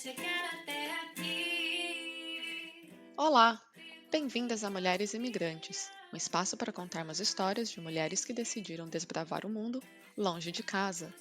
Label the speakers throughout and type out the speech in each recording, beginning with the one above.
Speaker 1: chegar até aqui.
Speaker 2: Olá! Bem-vindas a Mulheres Imigrantes, um espaço para contarmos histórias de mulheres que decidiram desbravar o mundo longe de casa.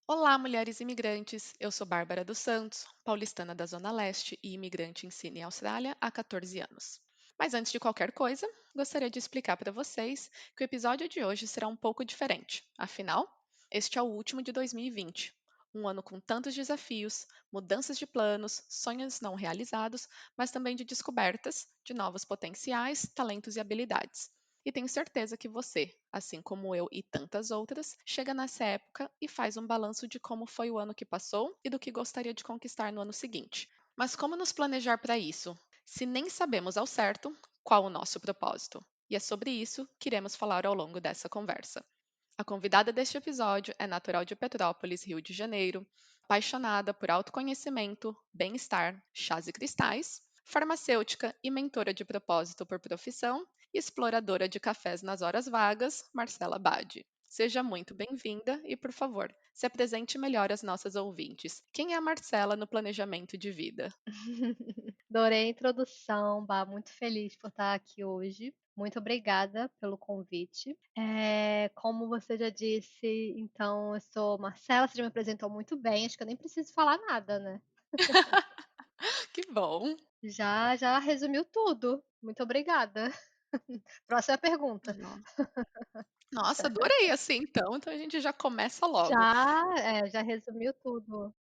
Speaker 2: Olá, mulheres imigrantes! Eu sou Bárbara dos Santos, paulistana da Zona Leste e imigrante em Sydney, Austrália, há 14 anos. Mas antes de qualquer coisa, gostaria de explicar para vocês que o episódio de hoje será um pouco diferente. Afinal, este é o último de 2020, um ano com tantos desafios, mudanças de planos, sonhos não realizados, mas também de descobertas de novos potenciais, talentos e habilidades. E tenho certeza que você, assim como eu e tantas outras, chega nessa época e faz um balanço de como foi o ano que passou e do que gostaria de conquistar no ano seguinte. Mas como nos planejar para isso, se nem sabemos ao certo qual o nosso propósito? E é sobre isso que iremos falar ao longo dessa conversa. A convidada deste episódio é natural de Petrópolis, Rio de Janeiro, apaixonada por autoconhecimento, bem-estar, chás e cristais, farmacêutica e mentora de propósito por profissão e exploradora de cafés nas horas vagas, Marcela Badi. Seja muito bem-vinda e, por favor, se apresente melhor às nossas ouvintes. Quem é a Marcela no planejamento de vida?
Speaker 3: Adorei a introdução, Bah, muito feliz por estar aqui hoje. Muito obrigada pelo convite. Como você já disse, então eu sou Marcela, você já me apresentou muito bem, acho que eu nem preciso falar nada, né?
Speaker 2: Que bom!
Speaker 3: Já resumiu tudo. Muito obrigada. Próxima pergunta.
Speaker 2: Nossa, adorei assim então a gente já começa logo.
Speaker 3: Já resumiu tudo.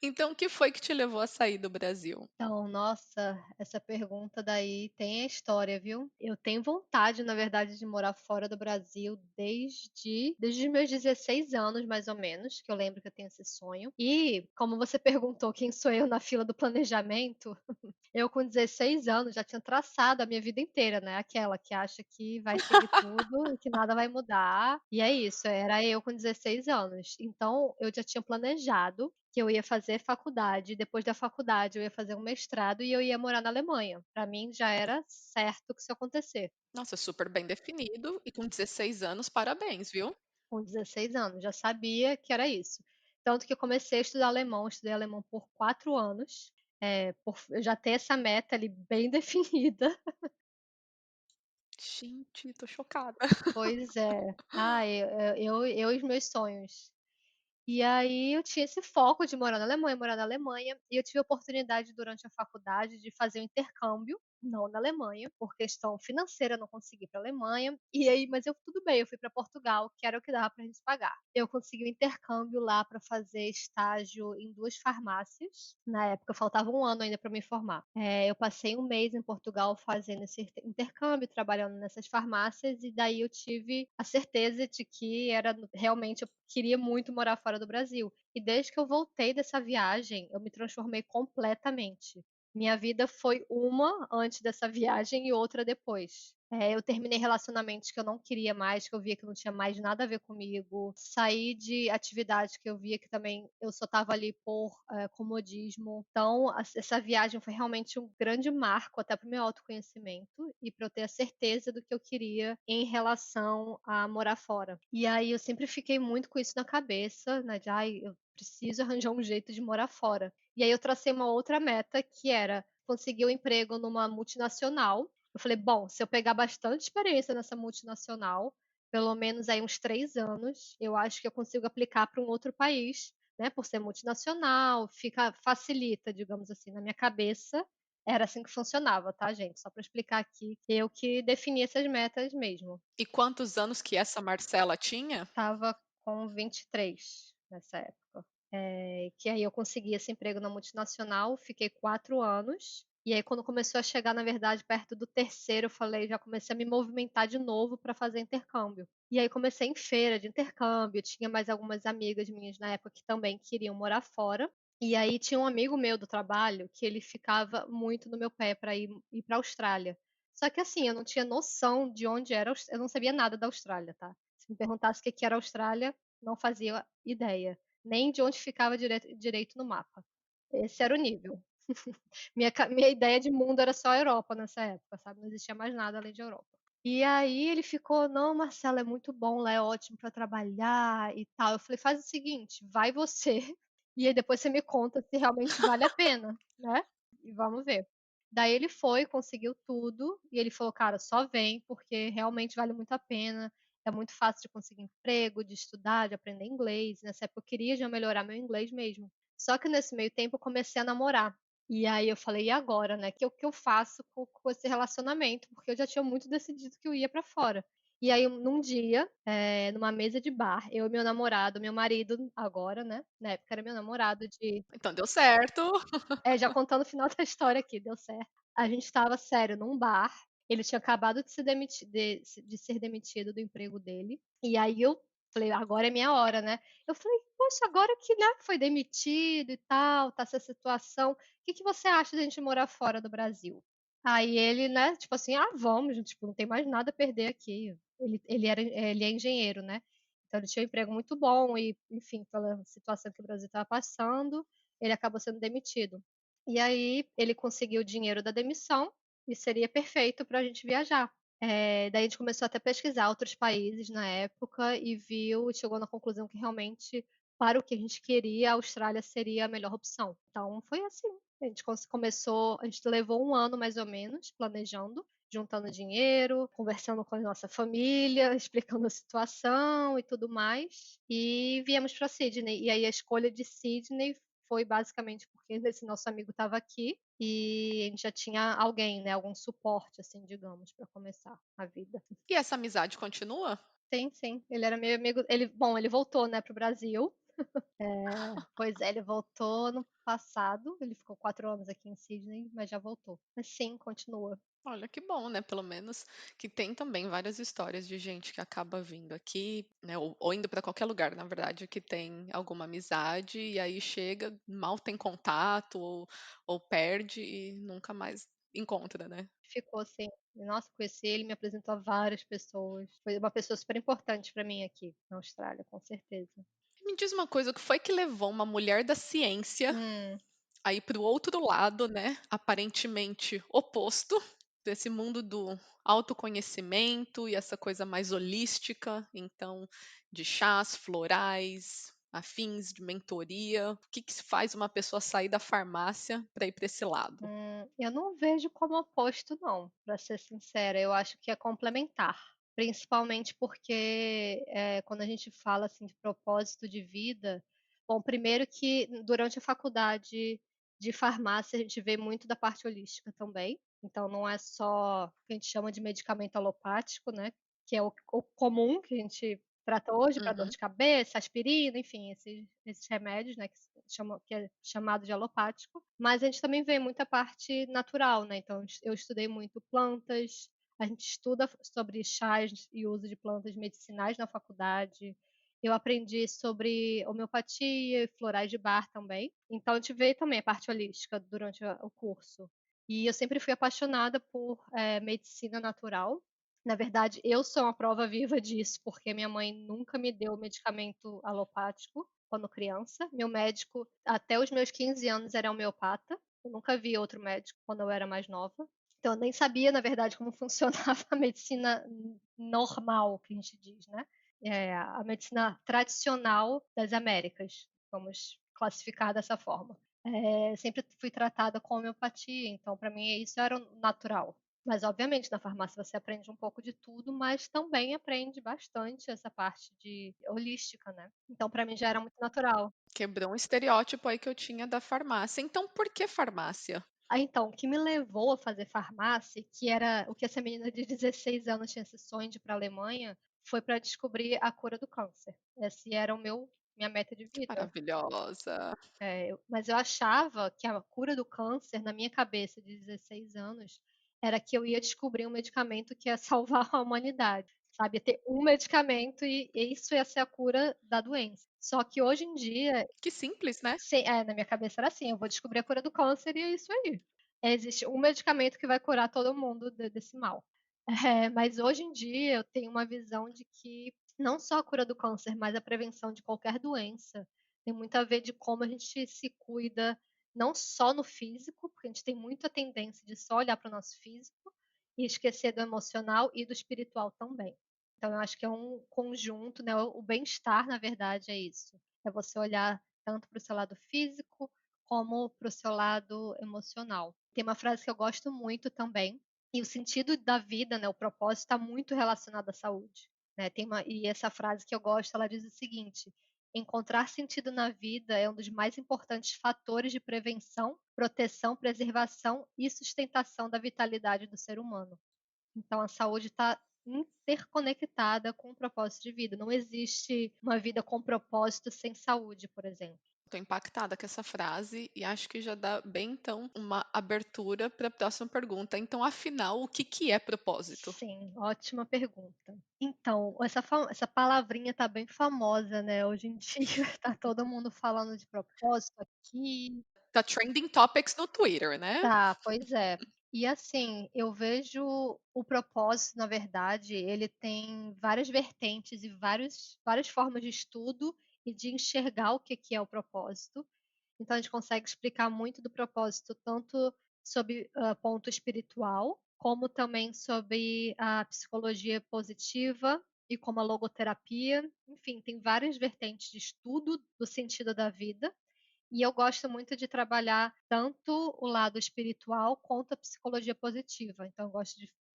Speaker 2: Então, o que foi que te levou a sair do Brasil?
Speaker 3: Então, nossa, essa pergunta daí tem a história, viu. Eu tenho vontade, na verdade, de morar fora do Brasil desde os meus 16 anos, mais ou menos, que eu lembro que eu tenho esse sonho. E, como você perguntou quem sou eu na fila do planejamento, eu com 16 anos já tinha traçado a minha vida inteira, né, aquela que acha que vai seguir tudo e que nada vai mudar, e é isso, era eu com 16 anos. Então eu já tinha planejado que eu ia fazer faculdade, depois da faculdade eu ia fazer um mestrado e eu ia morar na Alemanha. Para mim já era certo que isso ia acontecer,
Speaker 2: Nossa, super bem definido e com 16 anos, parabéns, viu?
Speaker 3: com 16 anos, já sabia que era isso. Tanto que eu comecei a estudar alemão, estudei alemão por 4 anos, por eu já ter essa meta ali bem definida.
Speaker 2: Gente, tô chocada.
Speaker 3: Pois é. Eu e os meus sonhos. E aí eu tinha esse foco de morar na Alemanha, e eu tive a oportunidade durante a faculdade de fazer um intercâmbio, não na Alemanha, por questão financeira eu não consegui ir pra Alemanha, e aí mas eu tudo bem, eu fui para Portugal, que era o que dava pra gente pagar. Eu consegui um intercâmbio lá para fazer estágio em 2 farmácias, na época faltava um ano ainda para me formar. Eu passei um mês em Portugal fazendo esse intercâmbio, trabalhando nessas farmácias, e daí eu tive a certeza de que era realmente eu queria muito morar fora do Brasil. E desde que eu voltei dessa viagem, eu me transformei completamente. Minha vida foi uma antes dessa viagem e outra depois. Eu terminei relacionamentos que eu não queria mais, que eu via que não tinha mais nada a ver comigo. Saí de atividades que eu via que também eu só estava ali por comodismo. Então, essa viagem foi realmente um grande marco até para o meu autoconhecimento e para eu ter a certeza do que eu queria em relação a morar fora. E aí eu sempre fiquei muito com isso na cabeça, né, de: "Ai, eu preciso arranjar um jeito de morar fora". E aí eu tracei uma outra meta que era conseguir um emprego numa multinacional. Eu falei: "Bom, se eu pegar bastante experiência nessa multinacional, pelo menos aí uns 3 anos, eu acho que eu consigo aplicar para um outro país, né, por ser multinacional, facilita, digamos assim". Na minha cabeça, era assim que funcionava, tá, gente? Só para explicar aqui, eu que defini essas metas mesmo.
Speaker 2: E quantos anos que essa Marcela tinha?
Speaker 3: Estava com 23 nessa época. Que aí eu consegui esse emprego na multinacional, fiquei 4 anos, e aí quando começou a chegar, na verdade, perto do terceiro, eu falei já comecei a me movimentar de novo para fazer intercâmbio. E aí comecei em feira de intercâmbio, tinha mais algumas amigas minhas na época que também queriam morar fora, e aí tinha um amigo meu do trabalho que ele ficava muito no meu pé para ir pra Austrália. Só que assim, eu não tinha noção de onde era eu não sabia nada da Austrália, tá. Se me perguntasse o que que era a Austrália, não fazia ideia, nem de onde ficava direito no mapa. Esse era o nível. Minha ideia de mundo era só a Europa nessa época, sabe, não existia mais nada além de Europa. E aí ele ficou: "Não, Marcela, é muito bom lá, é ótimo para trabalhar e tal". Eu falei: "Faz o seguinte, vai você E aí depois você me conta se realmente vale a pena, né? E vamos ver. Daí ele foi, conseguiu tudo, e ele falou, cara, só vem, porque realmente vale muito a pena. É muito fácil de conseguir emprego, de estudar, de aprender inglês. Nessa época eu queria já melhorar meu inglês mesmo. Só que nesse meio tempo eu comecei a namorar. E aí eu falei, e agora, né? O que eu faço com esse relacionamento? Porque eu já tinha muito decidido que eu ia pra fora. E aí, num dia, numa mesa de bar, eu e meu namorado, meu marido agora, né? Na época era meu namorado de.
Speaker 2: Então deu certo.
Speaker 3: Já contando o final da história aqui, deu certo. A gente estava, sério, num bar. Ele tinha acabado de ser demitido do emprego dele. E aí eu falei, agora é minha hora, né? Eu falei, poxa, agora que, né, foi demitido e tal, tá essa situação. O que que você acha de a gente morar fora do Brasil? Aí ele, né, tipo assim, vamos, tipo, não tem mais nada a perder aqui. Ele é engenheiro, né? Então ele tinha um emprego muito bom e, enfim, pela situação que o Brasil estava passando, ele acabou sendo demitido. E aí ele conseguiu o dinheiro da demissão e seria perfeito para a gente viajar. Daí a gente começou até a pesquisar outros países na época e viu e chegou na conclusão que realmente, para o que a gente queria, a Austrália seria a melhor opção. Então foi assim. A gente levou um ano mais ou menos planejando, juntando dinheiro, conversando com a nossa família, explicando a situação e tudo mais. E viemos para Sydney. E aí a escolha de Sydney foi basicamente porque esse nosso amigo estava aqui e a gente já tinha alguém, né, algum suporte, assim, digamos, para começar a vida.
Speaker 2: E essa amizade continua?
Speaker 3: Sim, sim. Ele era meu amigo. Ele voltou, né, pro Brasil. Pois é, ele voltou no passado. Ele ficou 4 anos aqui em Sydney, mas já voltou. Mas sim, continua.
Speaker 2: Olha que bom, né? Pelo menos que tem também várias histórias de gente que acaba vindo aqui, né? Ou indo para qualquer lugar, na verdade, que tem alguma amizade e aí chega, mal tem contato ou perde e nunca mais encontra, né?
Speaker 3: Ficou assim. Nossa, conheci ele, me apresentou a várias pessoas. Foi uma pessoa super importante para mim aqui na Austrália, com certeza.
Speaker 2: Me diz uma coisa, o que foi que levou uma mulher da ciência
Speaker 3: Hum,
Speaker 2: aí para o outro lado, né, aparentemente oposto desse mundo do autoconhecimento e essa coisa mais holística, então de chás, florais, afins de mentoria. O que que faz uma pessoa sair da farmácia para ir para esse lado?
Speaker 3: eu não vejo como oposto, não, para ser sincera. Eu acho que é complementar. Principalmente porque quando a gente fala assim de propósito de vida, bom, primeiro que durante a faculdade de farmácia a gente vê muito da parte holística também. Então não é só o que a gente chama de medicamento alopático, né? Que é o comum que a gente trata hoje para dor
Speaker 2: Uhum.
Speaker 3: de cabeça, aspirina, enfim, esses remédios, né, que é chamado de alopático. Mas a gente também vê muita parte natural, né? Então eu estudei muito plantas, a gente estuda sobre chás e uso de plantas medicinais na faculdade. Eu aprendi sobre homeopatia e florais de bar também. Então a gente vê também a parte holística durante o curso. E eu sempre fui apaixonada por medicina natural. Na verdade, eu sou uma prova viva disso, porque minha mãe nunca me deu medicamento alopático quando criança. Meu médico, até os meus 15 anos, era homeopata. Eu nunca vi outro médico quando eu era mais nova. Então, eu nem sabia, na verdade, como funcionava a medicina normal, que a gente diz, né? A medicina tradicional das Américas, vamos classificar dessa forma. Sempre fui tratada com homeopatia, então, para mim, isso era o natural. Mas, obviamente, na farmácia você aprende um pouco de tudo, mas também aprende bastante essa parte de holística, né? Então, para mim, já era muito natural.
Speaker 2: Quebrou um estereótipo aí que eu tinha da farmácia. Então, por que farmácia?
Speaker 3: Então, o que me levou a fazer farmácia, que era o que essa menina de 16 anos tinha esse sonho de ir para a Alemanha, foi para descobrir a cura do câncer. Esse era minha meta de
Speaker 2: Que
Speaker 3: vida.
Speaker 2: maravilhosa.
Speaker 3: Mas eu achava que a cura do câncer, na minha cabeça de 16 anos, era que eu ia descobrir um medicamento que ia salvar a humanidade. Sabe, ia ter um medicamento e isso ia ser a cura da doença. Só que hoje em dia,
Speaker 2: Que simples, né?
Speaker 3: na minha cabeça era assim, eu vou descobrir a cura do câncer e é isso aí. Existe um medicamento que vai curar todo mundo desse mal. Mas hoje em dia eu tenho uma visão de que não só a cura do câncer, mas a prevenção de qualquer doença tem muito a ver de como a gente se cuida, não só no físico, porque a gente tem muita tendência de só olhar para o nosso físico e esquecer do emocional e do espiritual também. Então eu acho que é um conjunto, né? O bem-estar, na verdade, é isso. É você olhar tanto para o seu lado físico como para o seu lado emocional. Tem uma frase que eu gosto muito também, e o sentido da vida, né, o propósito está muito relacionado à saúde, né? E essa frase que eu gosto, ela diz o seguinte: encontrar sentido na vida é um dos mais importantes fatores de prevenção, proteção, preservação e sustentação da vitalidade do ser humano. Então, a saúde está interconectada com o propósito de vida. Não existe uma vida com propósito sem saúde, por exemplo.
Speaker 2: Tô impactada com essa frase e acho que já dá bem, então, uma abertura para a próxima pergunta. Então, afinal, o que que é propósito?
Speaker 3: Sim, ótima pergunta. Então, essa palavrinha tá bem famosa, né? Hoje em dia tá todo mundo falando de propósito aqui.
Speaker 2: Tá trending topics no Twitter, né?
Speaker 3: Tá, pois é. E assim, eu vejo o propósito, na verdade, ele tem várias vertentes e várias formas de estudo e de enxergar o que é o propósito. Então a gente consegue explicar muito do propósito, tanto sob ponto espiritual, como também sobre a psicologia positiva e como a logoterapia. Enfim, tem várias vertentes de estudo do sentido da vida. E eu gosto muito de trabalhar tanto o lado espiritual quanto a psicologia positiva. Então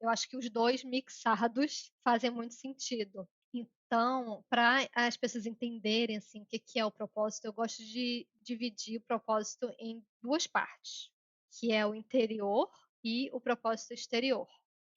Speaker 3: eu acho que os dois mixados fazem muito sentido. Então, para as pessoas entenderem assim o que é o propósito, eu gosto de dividir o propósito em duas partes, que é o interior e o propósito exterior.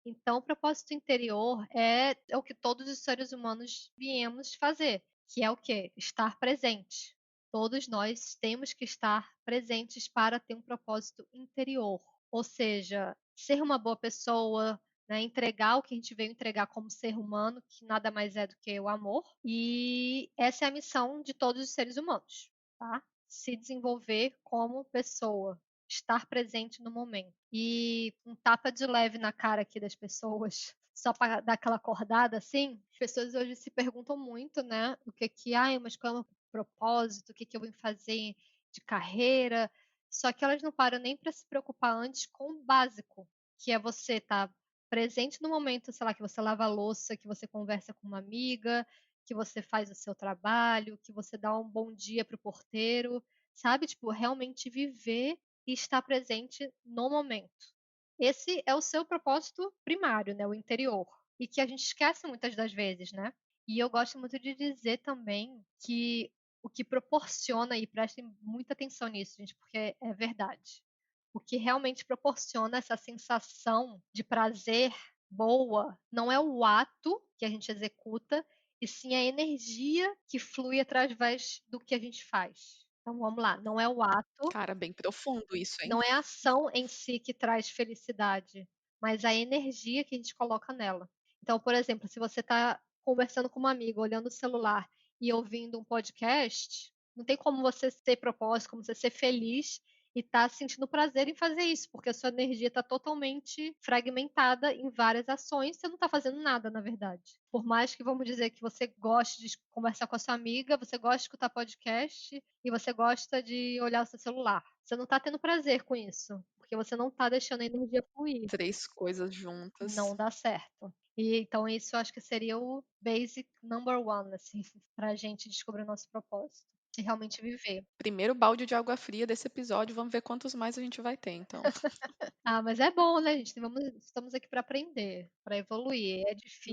Speaker 3: Então, o propósito interior é o que todos os seres humanos viemos fazer, que é o quê? Estar presente. Todos nós temos que estar presentes para ter um propósito interior, ou seja, ser uma boa pessoa, né, entregar o que a gente veio entregar como ser humano, que nada mais é do que o amor, e essa é a missão de todos os seres humanos, tá? Se desenvolver como pessoa, estar presente no momento. E um tapa de leve na cara aqui das pessoas, só para dar aquela acordada assim. As pessoas hoje se perguntam muito, né, o que que, ai, mas qual é o propósito, o que que eu vim fazer de carreira? Só que elas não param nem para se preocupar antes com o básico, que é você estar presente no momento, sei lá, que você lava a louça, que você conversa com uma amiga, que você faz o seu trabalho, que você dá um bom dia para o porteiro, sabe? Tipo, realmente viver e estar presente no momento. Esse é o seu propósito primário, né, o interior, e que a gente esquece muitas das vezes, né? E eu gosto muito de dizer também que o que proporciona, e prestem muita atenção nisso, gente, porque é verdade. O que realmente proporciona essa sensação de prazer boa não é o ato que a gente executa, e sim a energia que flui através do que a gente faz. Então vamos lá, não é o ato,
Speaker 2: Cara, bem profundo isso, hein?
Speaker 3: não é a ação em si que traz felicidade, mas a energia que a gente coloca nela. Então, por exemplo, se você está conversando com uma amiga, olhando o celular e ouvindo um podcast, não tem como você ter propósito, como você ser feliz e estar sentindo prazer em fazer isso, porque a sua energia está totalmente fragmentada em várias ações, você não está fazendo nada, na verdade. Por mais que vamos dizer que você goste de conversar com a sua amiga, você gosta de escutar podcast e você gosta de olhar o seu celular. Você não está tendo prazer com isso, porque você não está deixando a energia fluir.
Speaker 2: Três coisas juntas.
Speaker 3: Não dá certo. E então isso eu acho que seria o basic number one, assim, pra gente descobrir o nosso propósito. E realmente viver.
Speaker 2: Primeiro balde de água fria desse episódio, vamos ver quantos mais a gente vai ter, então.
Speaker 3: Ah, mas é bom, né, gente? Estamos aqui para aprender, para evoluir. É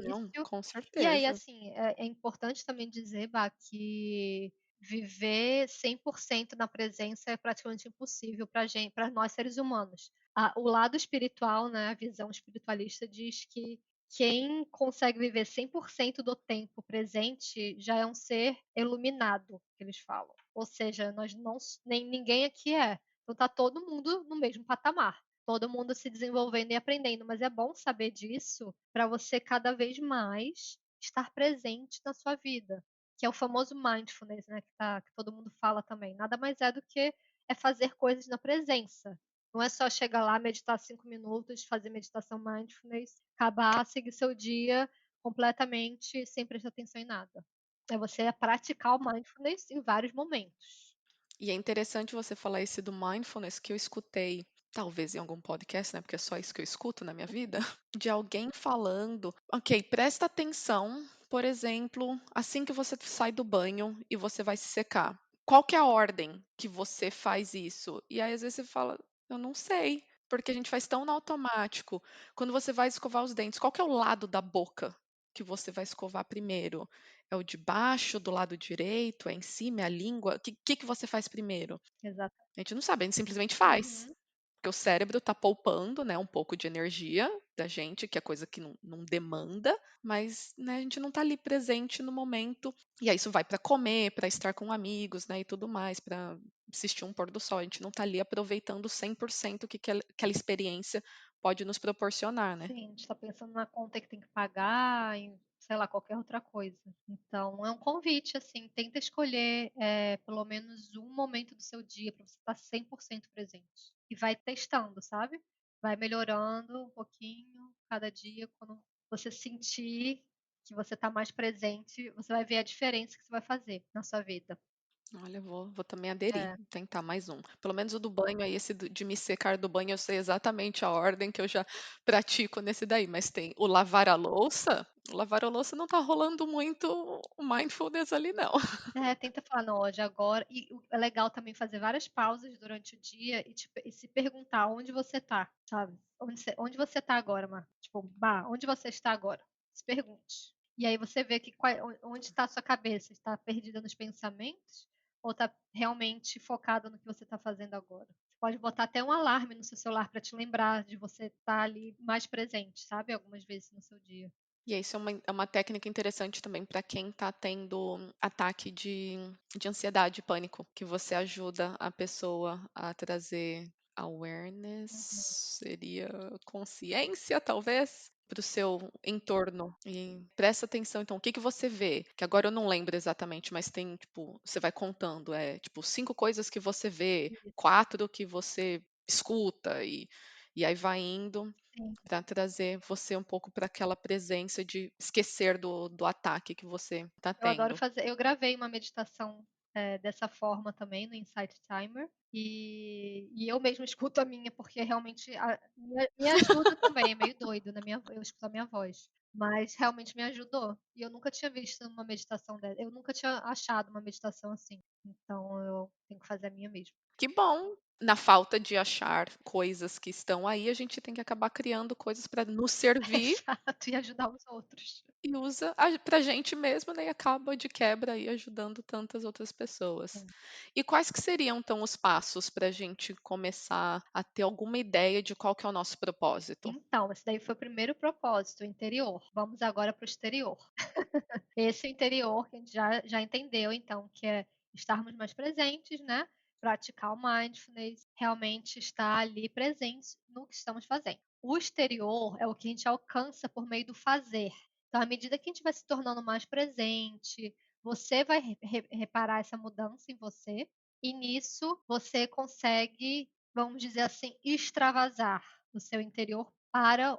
Speaker 2: Não,
Speaker 3: difícil.
Speaker 2: com
Speaker 3: E aí,
Speaker 2: certeza.
Speaker 3: assim, é importante também dizer, Bá, que viver 100% na presença é praticamente impossível para gente, para nós seres humanos. O lado espiritual, né, a visão espiritualista diz que quem consegue viver 100% do tempo presente já é um ser iluminado, que eles falam. Ou seja, nós não, nem ninguém aqui é. Então tá todo mundo no mesmo patamar, todo mundo se desenvolvendo e aprendendo, mas é bom saber disso para você cada vez mais estar presente na sua vida, que é o famoso mindfulness, né, que todo mundo fala também. Nada mais é do que fazer coisas na presença. Não é só chegar lá, meditar 5 minutos, fazer meditação mindfulness, acabar, seguir seu dia completamente sem prestar atenção em nada. É você praticar o mindfulness em vários momentos.
Speaker 2: E é interessante você falar esse do mindfulness que eu escutei, talvez em algum podcast, né? Porque é só isso que eu escuto na minha vida, de alguém falando, ok, presta atenção, por exemplo, assim que você sai do banho e você vai se secar. qual que é a ordem que você faz isso? E aí, às vezes, você fala: "Eu não sei", porque a gente faz tão no automático. Quando você vai escovar os dentes, qual que é o lado da boca que você vai escovar primeiro? É o de baixo, do lado direito, é em cima, é a língua? O que você faz primeiro?
Speaker 3: Exato.
Speaker 2: A gente não sabe, a gente simplesmente faz.
Speaker 3: Uhum.
Speaker 2: Porque o cérebro está poupando, né, um pouco de energia da gente, que é coisa que não demanda, mas, né, a gente não está ali presente no momento. E aí isso vai para comer, para estar com amigos, né, e tudo mais, para assistir um pôr do sol. A gente não está ali aproveitando 100% o que aquela experiência pode nos proporcionar, né.
Speaker 3: Sim, a gente tá pensando na conta que tem que pagar, em, sei lá, qualquer outra coisa. Então, é um convite, assim, tenta escolher, pelo menos um momento do seu dia para você estar 100% presente. E vai testando, sabe? Vai melhorando um pouquinho cada dia. Quando você sentir que você está mais presente, você vai ver a diferença que você vai fazer na sua vida.
Speaker 2: Olha, vou também aderir,
Speaker 3: É,
Speaker 2: tentar mais um. Pelo menos o do banho aí, esse de me secar do banho, eu sei exatamente a ordem que eu já pratico nesse daí, mas tem o lavar a louça não tá rolando muito o mindfulness ali não.
Speaker 3: tenta falar, não, ó, de agora. E é legal também fazer várias pausas durante o dia e, tipo, e se perguntar onde você tá, sabe? Onde você tá agora, Mar? Tipo, bah, onde você está agora? Se pergunte. E aí você vê que onde está a sua cabeça? Está perdida nos pensamentos? Ou está realmente focada no que você está fazendo agora? Você pode botar até um alarme no seu celular para te lembrar de você estar ali mais presente, sabe? Algumas vezes no seu dia.
Speaker 2: E isso é uma técnica interessante também para quem está tendo ataque de ansiedade e pânico, que você ajuda a pessoa a trazer awareness,
Speaker 3: Uhum.
Speaker 2: seria consciência, talvez, para o seu entorno. E presta atenção, então, o que que você vê? Que agora eu não lembro exatamente, mas tem, tipo, você vai contando, tipo, 5 coisas que você vê,
Speaker 3: Isso,
Speaker 2: 4 que você escuta, e aí vai indo.
Speaker 3: sim.
Speaker 2: Para trazer você um pouco para aquela presença de esquecer do ataque que você está
Speaker 3: Eu adoro
Speaker 2: tendo.
Speaker 3: fazer. Eu gravei uma meditação dessa forma também no Insight Timer. E eu mesma escuto a minha, porque realmente me ajuda também. É meio doido na minha, eu escuto a minha voz. Mas realmente me ajudou. E eu nunca tinha visto uma meditação dessa. Eu nunca tinha achado uma meditação assim. Então eu tenho que fazer a minha mesmo.
Speaker 2: Que bom! Na falta de achar coisas que estão aí, a gente tem que acabar criando coisas para nos servir
Speaker 3: Exato, e ajudar os outros.
Speaker 2: e usa pra gente mesmo, né, e acaba de quebra aí ajudando tantas outras pessoas.
Speaker 3: Sim.
Speaker 2: E quais que seriam então os passos para a gente começar a ter alguma ideia de qual que é o nosso propósito?
Speaker 3: Então, esse daí foi o primeiro propósito, o interior. Vamos agora para o exterior. Esse interior que a gente já entendeu, então, que é estarmos mais presentes, né? Praticar o mindfulness, realmente estar ali presente no que estamos fazendo. O exterior é o que a gente alcança por meio do fazer. Então, à medida que a gente vai se tornando mais presente, você vai reparar essa mudança em você, e nisso você consegue, vamos dizer assim, extravasar o seu interior para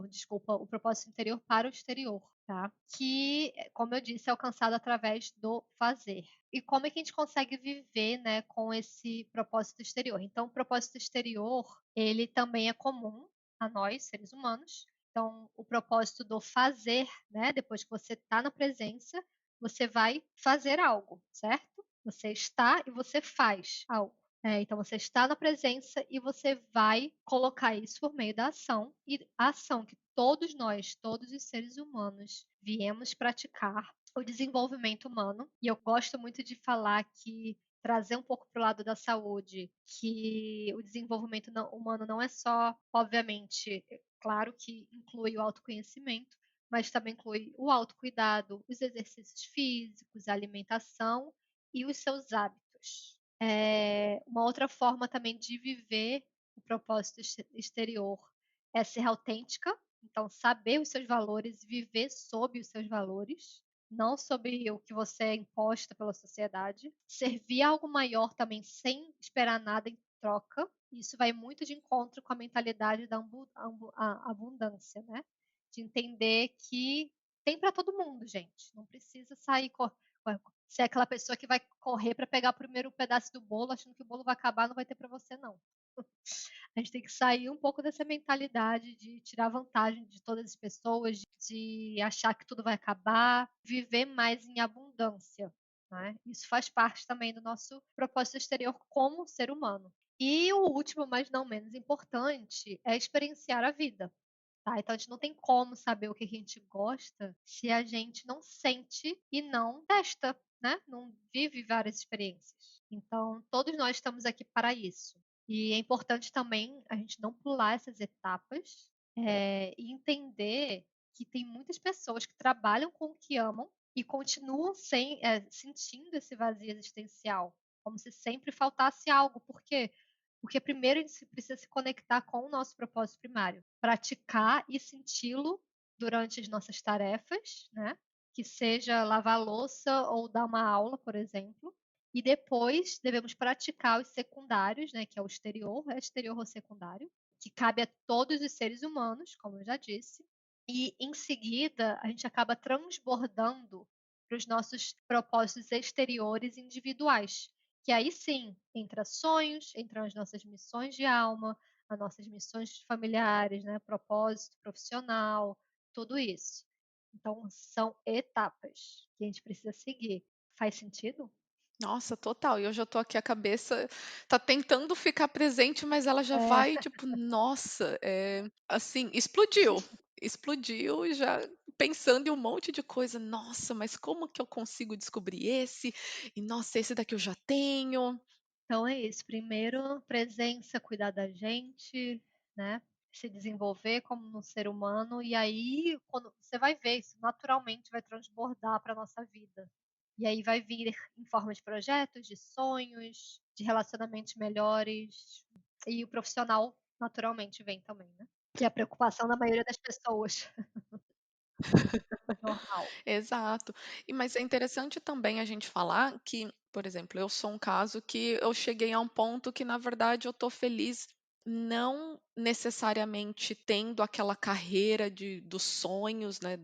Speaker 3: desculpa, o propósito interior para o exterior, tá? Que, como eu disse, é alcançado através do fazer. E como é que a gente consegue viver, né, com esse propósito exterior? Então, o propósito exterior, ele também é comum a nós, seres humanos. Então, o propósito do fazer, né, depois que você está na presença, você vai fazer algo, certo? Você está e você faz algo. Então você está na presença e você vai colocar isso por meio da ação, e a ação que todos nós, todos os seres humanos, viemos praticar, o desenvolvimento humano. E eu gosto muito de falar que trazer um pouco para o lado da saúde, que o desenvolvimento humano não é só, obviamente, claro que inclui o autoconhecimento, mas também inclui o autocuidado, os exercícios físicos, a alimentação e os seus hábitos. Uma outra forma também de viver o propósito exterior é ser autêntica, então saber os seus valores, viver sob os seus valores, não sob o que você é imposta pela sociedade. Servir a algo maior também sem esperar nada em troca. Isso vai muito de encontro com a mentalidade da abundância, né? De entender que tem para todo mundo, gente. Não precisa sair ser aquela pessoa que vai correr para pegar o primeiro pedaço do bolo, achando que o bolo vai acabar, não vai ter para você, não. A gente tem que sair um pouco dessa mentalidade de tirar vantagem de todas as pessoas, de achar que tudo vai acabar, viver mais em abundância. né? Isso faz parte também do nosso propósito exterior como ser humano. E o último, mas não menos importante, é experienciar a vida. Tá? Então a gente não tem como saber o que a gente gosta se a gente não sente e não testa, né? Não vive várias experiências. Então todos nós estamos aqui para isso. E é importante também a gente não pular essas etapas e entender que tem muitas pessoas que trabalham com o que amam e continuam sentindo esse vazio existencial, como se sempre faltasse algo. Por quê? Porque primeiro a gente precisa se conectar com o nosso propósito primário, praticar e senti-lo durante as nossas tarefas, né? Que seja lavar a louça ou dar uma aula, por exemplo. E depois devemos praticar os secundários, né? Que é o exterior, é exterior ou secundário, que cabe a todos os seres humanos, como eu já disse. E em seguida, a gente acaba transbordando para os nossos propósitos exteriores individuais, que aí sim entra sonhos, entram as nossas missões de alma, as nossas missões familiares, né, propósito profissional, tudo isso. Então são etapas que a gente precisa seguir. Faz sentido?
Speaker 2: Nossa, total. E eu já tô aqui, a cabeça tá tentando ficar presente, mas ela já
Speaker 3: É,
Speaker 2: vai, tipo, nossa, assim, explodiu. Explodiu e já pensando em um monte de coisa. Nossa, mas como que eu consigo descobrir esse? E nossa, esse daqui eu já tenho.
Speaker 3: então é isso. Primeiro, presença, cuidar da gente, né? Se desenvolver como um ser humano, e aí, quando você vai ver isso, naturalmente vai transbordar para a nossa vida. E aí vai vir em forma de projetos, de sonhos, de relacionamentos melhores. E o profissional naturalmente vem também, né? Que é a preocupação da maioria das pessoas. Normal.
Speaker 2: Exato. Mas é interessante também a gente falar que, por exemplo, eu sou um caso que eu cheguei a um ponto que, na verdade, eu tô feliz não necessariamente tendo aquela carreira dos sonhos, né,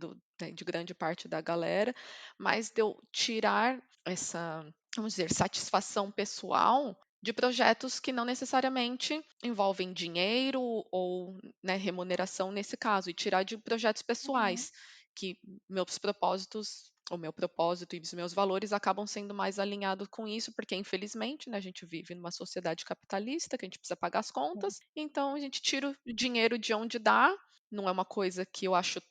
Speaker 2: de grande parte da galera, mas de eu tirar essa, vamos dizer, satisfação pessoal de projetos que não necessariamente envolvem dinheiro ou, né, remuneração nesse caso, e tirar de projetos
Speaker 3: Uhum.
Speaker 2: pessoais que meus propósitos, o meu propósito e os meus valores acabam sendo mais alinhados com isso, porque infelizmente, né, a gente vive numa sociedade capitalista que a gente precisa pagar as
Speaker 3: Sim.
Speaker 2: contas, então a gente tira o dinheiro de onde dá. Não é uma coisa que eu acho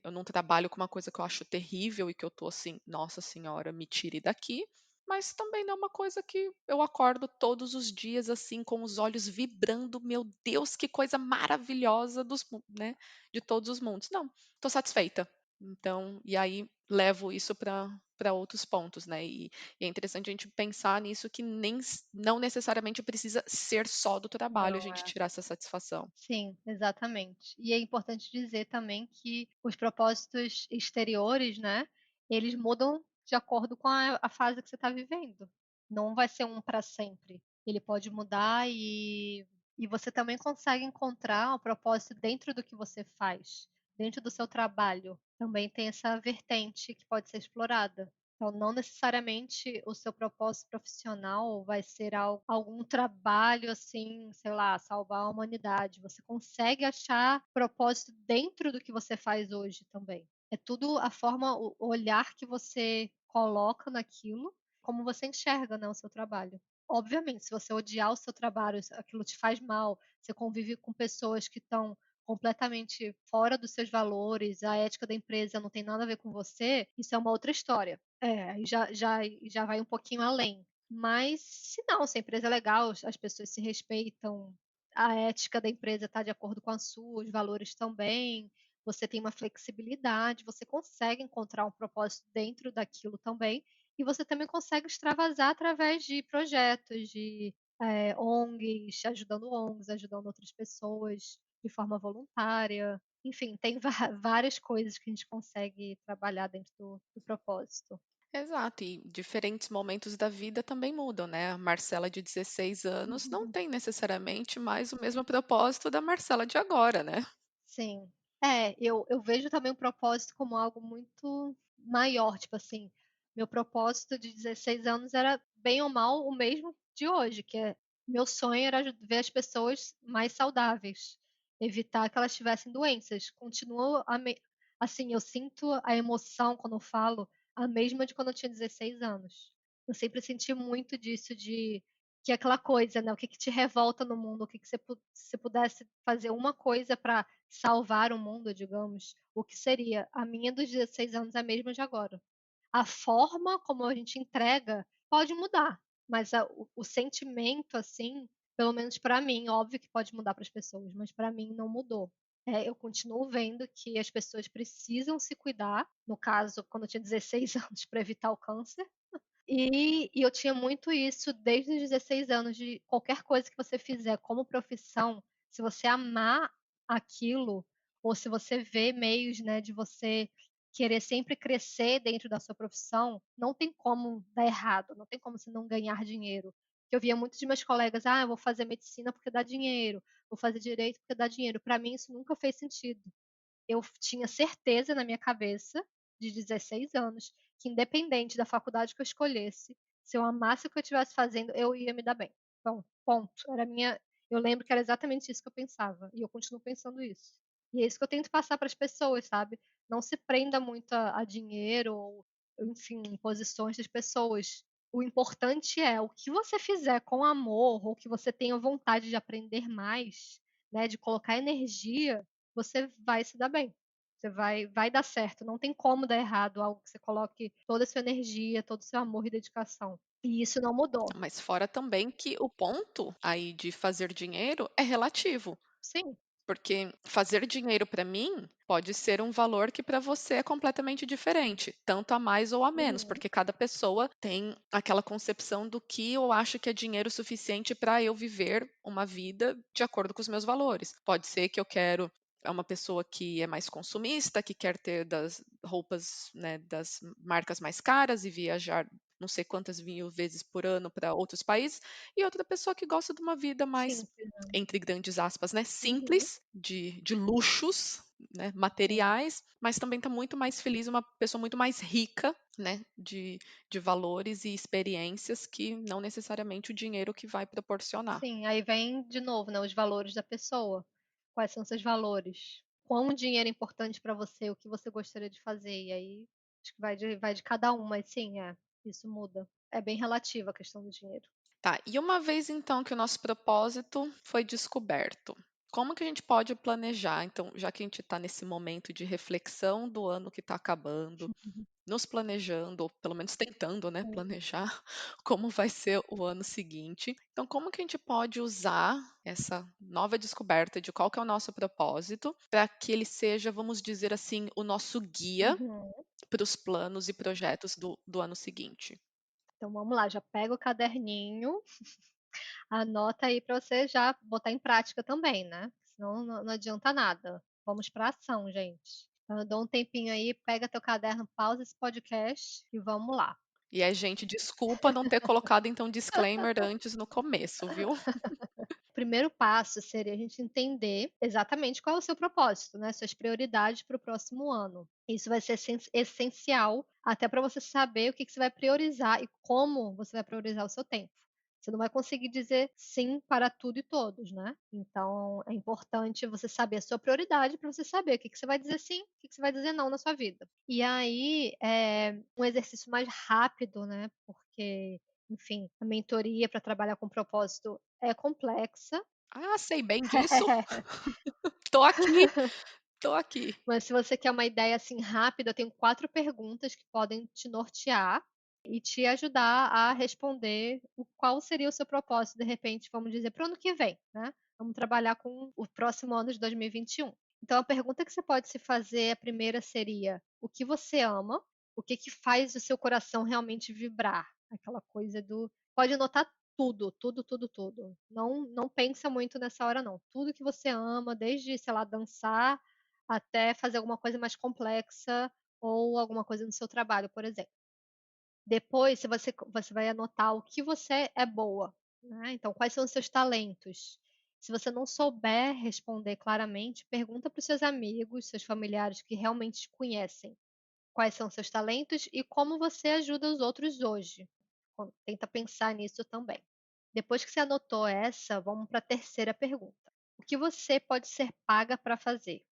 Speaker 2: eu não trabalho com uma coisa que eu acho terrível e que eu tô assim, nossa senhora, me tire daqui. Mas também não é uma coisa que eu acordo todos os dias assim com os olhos vibrando, meu Deus, que coisa maravilhosa né, de todos os mundos. Não, estou satisfeita. Então, e aí levo isso para outros pontos, né? E é interessante a gente pensar nisso que não necessariamente precisa ser só do trabalho a
Speaker 3: Não,
Speaker 2: gente
Speaker 3: é.
Speaker 2: tirar essa satisfação.
Speaker 3: Sim, exatamente. E é importante dizer também que os propósitos exteriores, né, eles mudam de acordo com a fase que você está vivendo. Não vai ser um para sempre. Ele pode mudar e você também consegue encontrar o propósito dentro do que você faz, dentro do seu trabalho. Também tem essa vertente que pode ser explorada. Então, não necessariamente o seu propósito profissional vai ser algum trabalho assim, sei lá, salvar a humanidade. Você consegue achar propósito dentro do que você faz hoje também. É tudo a forma, o olhar que você coloca naquilo, como você enxerga, né, o seu trabalho. Obviamente, se você odiar o seu trabalho, se aquilo te faz mal, você convive com pessoas que estão completamente fora dos seus valores, a ética da empresa não tem nada a ver com você, isso é uma outra história. Aí já vai um pouquinho além. Mas se não, se a empresa é legal, as pessoas se respeitam, a ética da empresa está de acordo com a sua, os valores também, você tem uma flexibilidade, você consegue encontrar um propósito dentro daquilo também, e você também consegue extravasar através de projetos, de ONGs, ajudando ONGs, ajudando outras pessoas de forma voluntária. Enfim, tem várias coisas que a gente consegue trabalhar dentro do propósito.
Speaker 2: Exato, e diferentes momentos da vida também mudam, né? A Marcela de 16 anos não tem necessariamente mais o mesmo propósito da Marcela de agora, né?
Speaker 3: Sim. Eu vejo também o propósito como algo muito maior, tipo assim, meu propósito de 16 anos era bem ou mal o mesmo de hoje, que é meu sonho era ver as pessoas mais saudáveis, evitar que elas tivessem doenças. Continua assim, eu sinto a emoção quando eu falo a mesma de quando eu tinha 16 anos. Eu sempre senti muito disso de que é aquela coisa, né, o que que te revolta no mundo, o que que se pudesse fazer uma coisa para salvar o mundo, digamos, o que seria? A minha dos 16 anos é a mesma de agora. A forma como a gente entrega pode mudar, mas o sentimento, assim, pelo menos para mim, óbvio que pode mudar para as pessoas, mas para mim não mudou. Eu continuo vendo que as pessoas precisam se cuidar, no caso, quando eu tinha 16 anos, para evitar o câncer, e eu tinha muito isso desde os 16 anos, de qualquer coisa que você fizer como profissão, se você amar aquilo, ou se você vê meios, né, de você querer sempre crescer dentro da sua profissão, não tem como dar errado, não tem como você não ganhar dinheiro. Eu via muitos de meus colegas: "Ah, eu vou fazer medicina porque dá dinheiro, vou fazer direito porque dá dinheiro". Para mim isso nunca fez sentido. Eu tinha certeza na minha cabeça, de 16 anos, que independente da faculdade que eu escolhesse, se eu amasse o que eu estivesse fazendo, eu ia me dar bem. Bom, ponto. Era a minha eu lembro que era exatamente isso que eu pensava, e eu continuo pensando isso. E é isso que eu tento passar para as pessoas, sabe. Não se prenda muito a dinheiro ou, enfim, posições das pessoas. O importante é o que você fizer com amor ou que você tenha vontade de aprender mais, né, de colocar energia, você vai se dar bem. Você vai dar certo, não tem como dar errado algo que você coloque toda a sua energia, todo o seu amor e dedicação. E isso não mudou.
Speaker 2: Mas fora também que o ponto aí de fazer dinheiro é relativo.
Speaker 3: Sim.
Speaker 2: Porque fazer dinheiro para mim pode ser um valor que para você é completamente diferente, tanto a mais ou a menos,
Speaker 3: Uhum.
Speaker 2: porque cada pessoa tem aquela concepção do que eu acho que é dinheiro suficiente para eu viver uma vida de acordo com os meus valores. Pode ser que eu quero é uma pessoa que é mais consumista, que quer ter das roupas, né, das marcas mais caras e viajar não sei quantas mil vezes por ano para outros países, e outra pessoa que gosta de uma vida mais
Speaker 3: Simples, né.
Speaker 2: entre grandes aspas, né,
Speaker 3: Uhum.
Speaker 2: simples, de luxos, né,
Speaker 3: Sim.
Speaker 2: materiais, mas também está muito mais feliz, uma pessoa muito mais rica, né, de valores e experiências que não necessariamente o dinheiro que vai proporcionar.
Speaker 3: Sim, aí vem de novo, né, os valores da pessoa. Quais são seus valores? Quão o dinheiro é importante para você, o que você gostaria de fazer, e aí acho que vai de cada um, mas sim, isso muda. É bem relativo a questão do dinheiro.
Speaker 2: Tá, e uma vez então que o nosso propósito foi descoberto, como que a gente pode planejar? Então, já que a gente está nesse momento de reflexão do ano que está acabando, nos planejando, ou pelo menos tentando, né,
Speaker 3: Sim.
Speaker 2: planejar como vai ser o ano seguinte. Então, como que a gente pode usar essa nova descoberta de qual que é o nosso propósito para que ele seja, vamos dizer assim, o nosso guia
Speaker 3: Uhum.
Speaker 2: para os planos e projetos do ano seguinte?
Speaker 3: Então vamos lá, já pega o caderninho, anota aí para você já botar em prática também, né, senão não adianta nada. Vamos pra ação, gente. Então eu dou um tempinho aí, pega teu caderno, pausa esse podcast e vamos lá.
Speaker 2: E aí, gente, desculpa não ter colocado então disclaimer antes no começo, viu?
Speaker 3: O primeiro passo seria a gente entender exatamente qual é o seu propósito, né, suas prioridades para o próximo ano. Isso vai ser essencial até para você saber o que que você vai priorizar e como você vai priorizar o seu tempo. Você não vai conseguir dizer sim para tudo e todos, né. Então é importante você saber a sua prioridade para você saber o que que você vai dizer sim, o que que você vai dizer não na sua vida. E aí, um exercício mais rápido, né, porque, enfim, a mentoria para trabalhar com propósito é complexa.
Speaker 2: Ah, sei bem disso. Tô aqui, tô aqui.
Speaker 3: Mas se você quer uma ideia, assim, rápida, eu tenho 4 perguntas que podem te nortear e te ajudar a responder qual seria o seu propósito, de repente, vamos dizer, para o ano que vem, né. Vamos trabalhar com o próximo ano de 2021. Então a pergunta que você pode se fazer, a primeira seria: o que você ama? O que que faz o seu coração realmente vibrar? Aquela coisa do pode anotar tudo, tudo, tudo, tudo. Não pensa muito nessa hora não. Tudo que você ama, desde, sei lá, dançar até fazer alguma coisa mais complexa ou alguma coisa no seu trabalho, por exemplo. Depois, se você vai anotar o que você é boa, né, então quais são os seus talentos. Se você não souber responder claramente, pergunta para os seus amigos, seus familiares que realmente te conhecem, quais são os seus talentos e como você ajuda os outros hoje. Tenta pensar nisso também. Depois que você anotou essa, vamos para a terceira pergunta. O que você pode ser paga para fazer?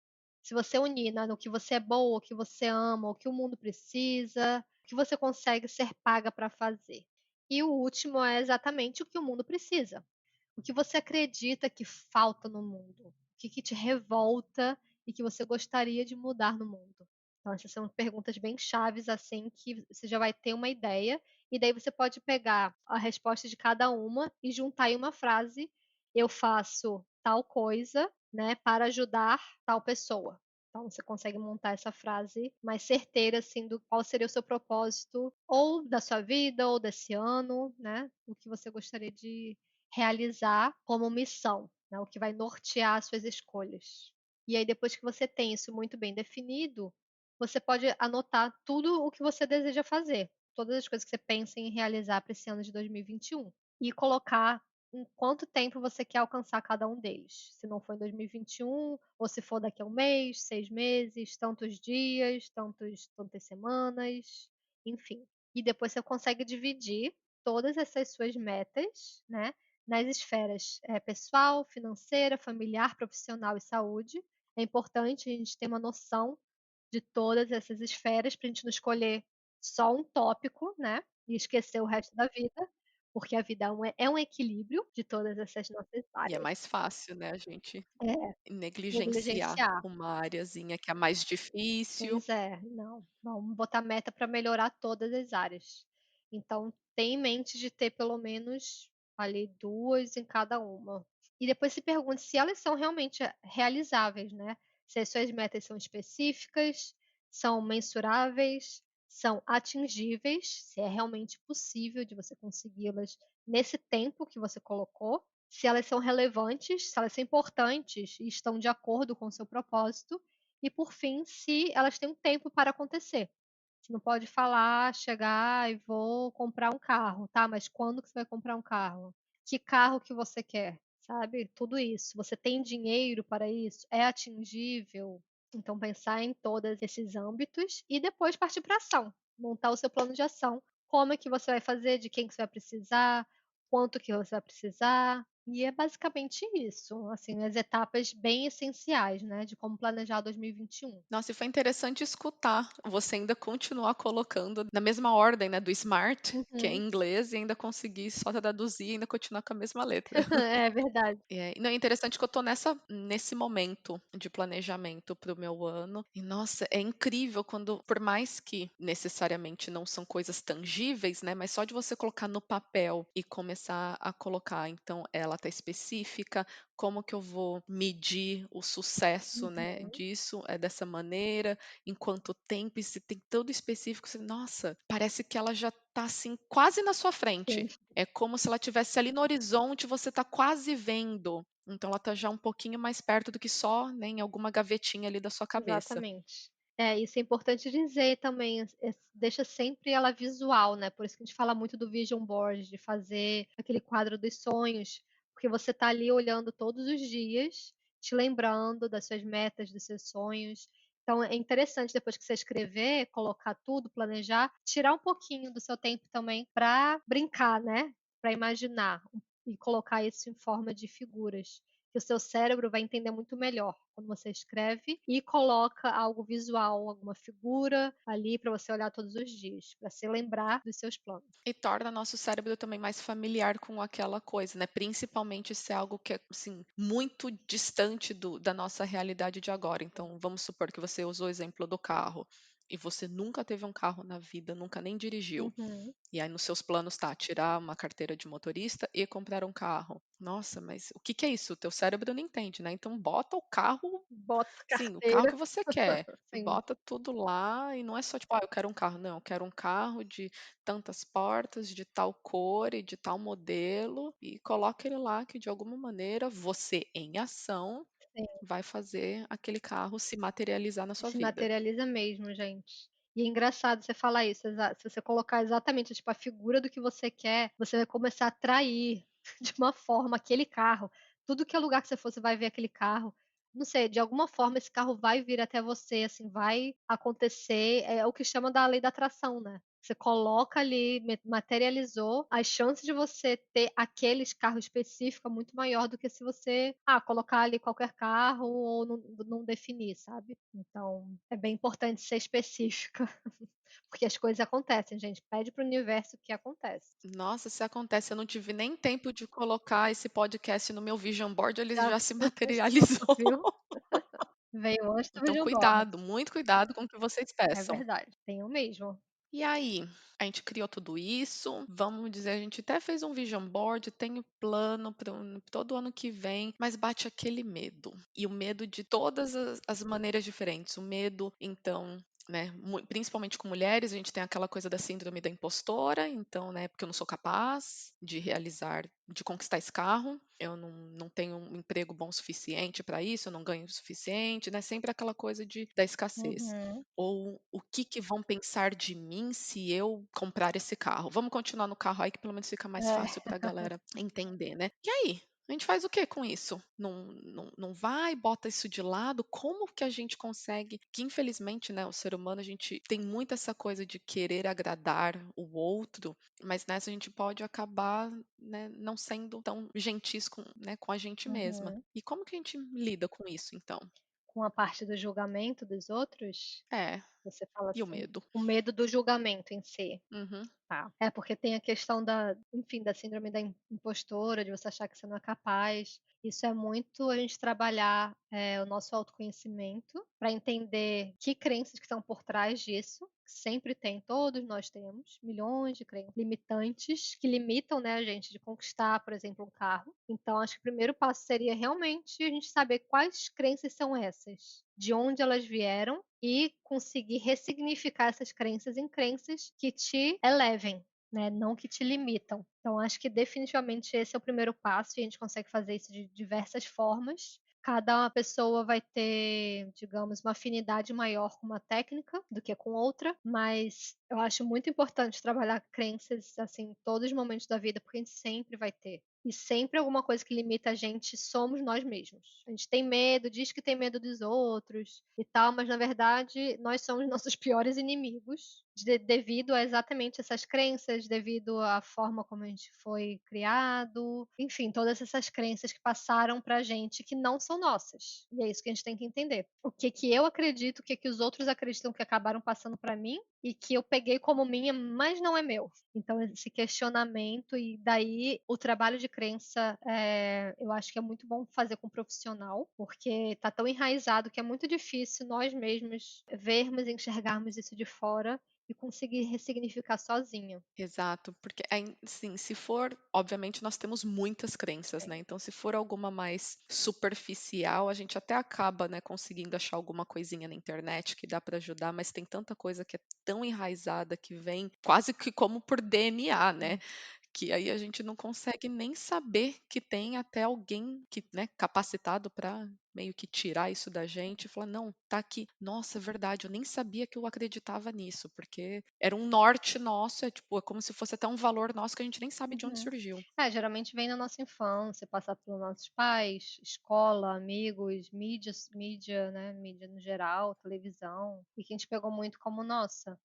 Speaker 3: Se você unir, né, no que você é boa, o que você ama, o que o mundo precisa, o que você consegue ser paga para fazer. E o último é exatamente o que o mundo precisa. O que você acredita que falta no mundo? O que te revolta e que você gostaria de mudar no mundo? Então essas são perguntas bem chaves, assim, que você já vai ter uma ideia, e daí você pode pegar a resposta de cada uma e juntar em uma frase: "Eu faço tal coisa, né, para ajudar tal pessoa". Então você consegue montar essa frase mais certeira, assim, do qual seria o seu propósito, ou da sua vida, ou desse ano, né, o que você gostaria de realizar como missão, né, o que vai nortear as suas escolhas. E aí depois que você tem isso muito bem definido, você pode anotar tudo o que você deseja fazer, todas as coisas que você pensa em realizar para esse ano de 2021, e colocar em quanto tempo você quer alcançar cada um deles. Se não for em 2021, ou se for daqui a um mês, 6 meses, tantos dias, tantas semanas, enfim. E depois você consegue dividir todas essas suas metas, né, nas esferas, pessoal, financeira, familiar, profissional e saúde. É importante a gente ter uma noção de todas essas esferas para a gente não escolher só um tópico, né, e esquecer o resto da vida, porque a vida é um equilíbrio de todas essas nossas
Speaker 2: E é
Speaker 3: áreas.
Speaker 2: mais fácil, né, a gente
Speaker 3: É,
Speaker 2: negligenciar
Speaker 3: negligenciar.
Speaker 2: uma areazinha que é mais difícil.
Speaker 3: Pois é, não, vamos botar meta para melhorar todas as áreas. Então, tem em mente de ter pelo menos ali 2 em cada uma. E depois se pergunte se elas são realmente realizáveis, né. Se as suas metas são específicas, são mensuráveis, são atingíveis, se é realmente possível de você consegui-las nesse tempo que você colocou, se elas são relevantes, se elas são importantes e estão de acordo com o seu propósito, e por fim, se elas têm um tempo para acontecer. Você não pode falar, chegar e vou comprar um carro, tá, mas quando que você vai comprar um carro? Que carro que você quer? Sabe, tudo isso. Você tem dinheiro para isso? É atingível? Então pensar em todos esses âmbitos e depois partir para ação. Montar o seu plano de ação. Como é que você vai fazer, de quem que você vai precisar, quanto que você vai precisar, e é basicamente isso, assim, as etapas bem essenciais, né, de como planejar 2021.
Speaker 2: Nossa, e foi interessante escutar você ainda continuar colocando na mesma ordem, né, do SMART, que é em
Speaker 3: Uhum.
Speaker 2: inglês, e ainda conseguir só traduzir e ainda continuar com a mesma letra.
Speaker 3: É verdade.
Speaker 2: Não, é interessante que eu tô nesse momento de planejamento para o meu ano. E nossa, é incrível quando, por mais que necessariamente não são coisas tangíveis, né? Mas só de você colocar no papel e começar a colocar, então, ela tá específica, como que eu vou medir o sucesso, né,
Speaker 3: Uhum.
Speaker 2: disso, é dessa maneira, em quanto tempo, e se tem tudo específico, você, nossa, parece que ela já tá assim quase na sua frente.
Speaker 3: Sim,
Speaker 2: É como se ela tivesse ali no horizonte, você está quase vendo. Então ela está já um pouquinho mais perto do que só, né, em alguma gavetinha ali da sua cabeça.
Speaker 3: exatamente. É, isso é importante dizer também, deixa sempre ela visual, né, por isso que a gente fala muito do vision board, de fazer aquele quadro dos sonhos, porque você tá ali olhando todos os dias, te lembrando das suas metas, dos seus sonhos. Então é interessante depois que você escrever, colocar tudo, planejar, tirar um pouquinho do seu tempo também para brincar, né, para imaginar e colocar isso em forma de figuras, que o seu cérebro vai entender muito melhor quando você escreve e coloca algo visual, alguma figura ali para você olhar todos os dias, para se lembrar dos seus planos.
Speaker 2: E torna nosso cérebro também mais familiar com aquela coisa, né? Principalmente se é algo que é, assim, muito distante da nossa realidade de agora. Então, vamos supor que você usou o exemplo do carro e você nunca teve um carro na vida, nunca nem dirigiu.
Speaker 3: Uhum.
Speaker 2: E aí nos seus planos tá tirar uma carteira de motorista e comprar um carro. Nossa, mas o que que é isso? O teu cérebro não entende, né? Então bota o carro,
Speaker 3: Bota
Speaker 2: sim, o carro
Speaker 3: carteira,
Speaker 2: que você quer.
Speaker 3: sim,
Speaker 2: Bota tudo lá e não é só tipo, ah, eu quero um carro. Não, eu quero um carro de tantas portas, de tal cor e de tal modelo, e coloca ele lá que de alguma maneira você em ação
Speaker 3: sim.
Speaker 2: vai fazer aquele carro se materializar na sua
Speaker 3: Se
Speaker 2: vida.
Speaker 3: materializa mesmo, gente. E é engraçado você falar isso, se você colocar exatamente, tipo, a figura do que você quer, você vai começar a atrair de uma forma aquele carro. Tudo que é lugar que você for, você vai ver aquele carro. Não sei, de alguma forma esse carro vai vir até você, assim, vai acontecer, é o que chama da lei da atração, né. Você coloca ali, materializou, as chances de você ter aqueles carro específico é muito maior do que se você, colocar ali qualquer carro ou não definir, sabe. Então, é bem importante ser específica, porque as coisas acontecem, gente, pede para o universo que acontece.
Speaker 2: Nossa, se acontece, eu não tive nem tempo de colocar esse podcast no meu vision board, ele
Speaker 3: Já
Speaker 2: já se materializou.
Speaker 3: viu? Veio antes do
Speaker 2: Então
Speaker 3: vision board.
Speaker 2: cuidado, muito cuidado com o que vocês
Speaker 3: É
Speaker 2: peçam.
Speaker 3: verdade, tenho mesmo.
Speaker 2: E aí, a gente criou tudo isso, vamos dizer, a gente até fez um vision board, tem o plano para todo ano que vem, mas bate aquele medo. E o medo de todas as maneiras diferentes. O medo, então, né, principalmente com mulheres, a gente tem aquela coisa da síndrome da impostora, então, né, porque eu não sou capaz de realizar, de conquistar esse carro, eu não tenho um emprego bom o suficiente para isso, eu não ganho o suficiente, né? Sempre aquela coisa da escassez.
Speaker 3: Uhum.
Speaker 2: Ou o que que vão pensar de mim se eu comprar esse carro? Vamos continuar no carro aí que pelo menos fica mais
Speaker 3: É.
Speaker 2: fácil para a galera entender, né? E aí? A gente faz o que com isso? Não vai, bota isso de lado? Como que a gente consegue? Que infelizmente, né, o ser humano, a gente tem muito essa coisa de querer agradar o outro, mas nessa a gente pode acabar, né, não sendo tão gentis com, né, com a gente mesma.
Speaker 3: Uhum.
Speaker 2: E como que a gente lida com isso, então?
Speaker 3: Com a parte do julgamento dos outros,
Speaker 2: É,
Speaker 3: você fala
Speaker 2: e o
Speaker 3: assim,
Speaker 2: medo?
Speaker 3: o medo do julgamento em si.
Speaker 2: Uhum.
Speaker 3: Tá. É, porque tem a questão da, enfim, da síndrome da impostora, de você achar que você não é capaz. Isso é muito a gente trabalhar, o nosso autoconhecimento para entender que crenças que estão por trás disso. Sempre tem, todos nós temos milhões de crenças limitantes que limitam, né, a gente de conquistar, por exemplo, um carro. Então, acho que o primeiro passo seria realmente a gente saber quais crenças são essas, de onde elas vieram e conseguir ressignificar essas crenças em crenças que te elevem, né, não que te limitam. Então acho que definitivamente esse é o primeiro passo e a gente consegue fazer isso de diversas formas. Cada pessoa vai ter, digamos, uma afinidade maior com uma técnica do que com outra, mas eu acho muito importante trabalhar crenças assim em todos os momentos da vida, porque a gente sempre vai ter. E sempre alguma coisa que limita a gente somos nós mesmos. A gente tem medo, diz que tem medo dos outros e tal, mas na verdade nós somos nossos piores inimigos devido a exatamente essas crenças, devido à forma como a gente foi criado, enfim, todas essas crenças que passaram pra gente que não são nossas. E é isso que a gente tem que entender. O que que eu acredito, o que que os outros acreditam que acabaram passando pra mim e que eu peguei como minha, mas não é meu. Então, esse questionamento e daí o trabalho de crença, eu acho que é muito bom fazer com um profissional, porque está tão enraizado que é muito difícil nós mesmos vermos e enxergarmos isso de fora e conseguir ressignificar sozinho.
Speaker 2: Exato, porque assim, se for, obviamente nós temos muitas crenças, né?
Speaker 3: Sim.
Speaker 2: Então, se for alguma mais superficial, a gente até acaba, né, conseguindo achar alguma coisinha na internet que dá para ajudar, mas tem tanta coisa que é tão enraizada que vem quase que como por DNA, né?
Speaker 3: Sim.
Speaker 2: Que aí a gente não consegue nem saber que tem até alguém que, né, capacitado para meio que tirar isso da gente e falar, não, tá aqui. Nossa, é verdade, eu nem sabia que eu acreditava nisso, porque era um norte nosso, é tipo, é como se fosse até um valor nosso que a gente nem sabe de onde
Speaker 3: Uhum.
Speaker 2: surgiu.
Speaker 3: Geralmente vem na nossa infância, passar pelos nossos pais, escola, amigos, mídia, né, mídia no geral, televisão, e que a gente pegou muito como nossa.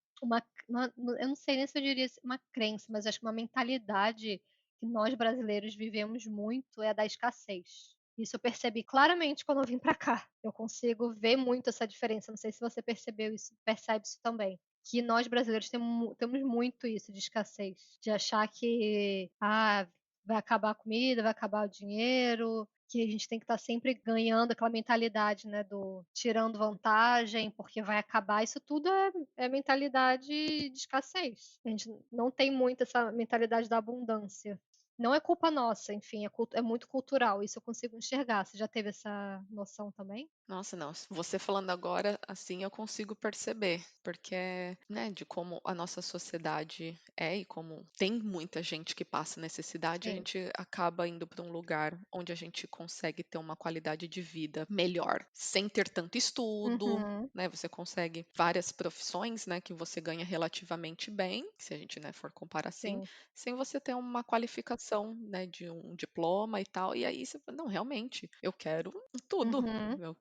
Speaker 3: Eu não sei nem se eu diria uma crença, mas acho que uma mentalidade que nós brasileiros vivemos muito é a da escassez. Isso eu percebi claramente quando eu vim para cá. Eu consigo ver muito essa diferença. Não sei se você percebeu isso, percebe isso também, que nós brasileiros temos muito isso de escassez, de achar que vai acabar a comida, vai acabar o dinheiro, que a gente tem que estar sempre ganhando aquela mentalidade, né, do tirando vantagem, porque vai acabar. Isso tudo é mentalidade de escassez. A gente não tem muito essa mentalidade da abundância. Não é culpa nossa, enfim, é muito cultural. Isso eu consigo enxergar. Você já teve essa noção também?
Speaker 2: Nossa, não, você falando agora, assim, eu consigo perceber, porque, né, de como a nossa sociedade é e como tem muita gente que passa necessidade, a
Speaker 3: Sim.
Speaker 2: gente acaba indo para um lugar onde a gente consegue ter uma qualidade de vida melhor, sem ter tanto estudo,
Speaker 3: Uhum.
Speaker 2: né? Você consegue várias profissões, né, que você ganha relativamente bem, se a gente, né, for comparar assim,
Speaker 3: Sim.
Speaker 2: sem você ter uma qualificação, né, de um diploma e tal. E aí você fala, não, realmente, eu quero tudo.
Speaker 3: Uhum.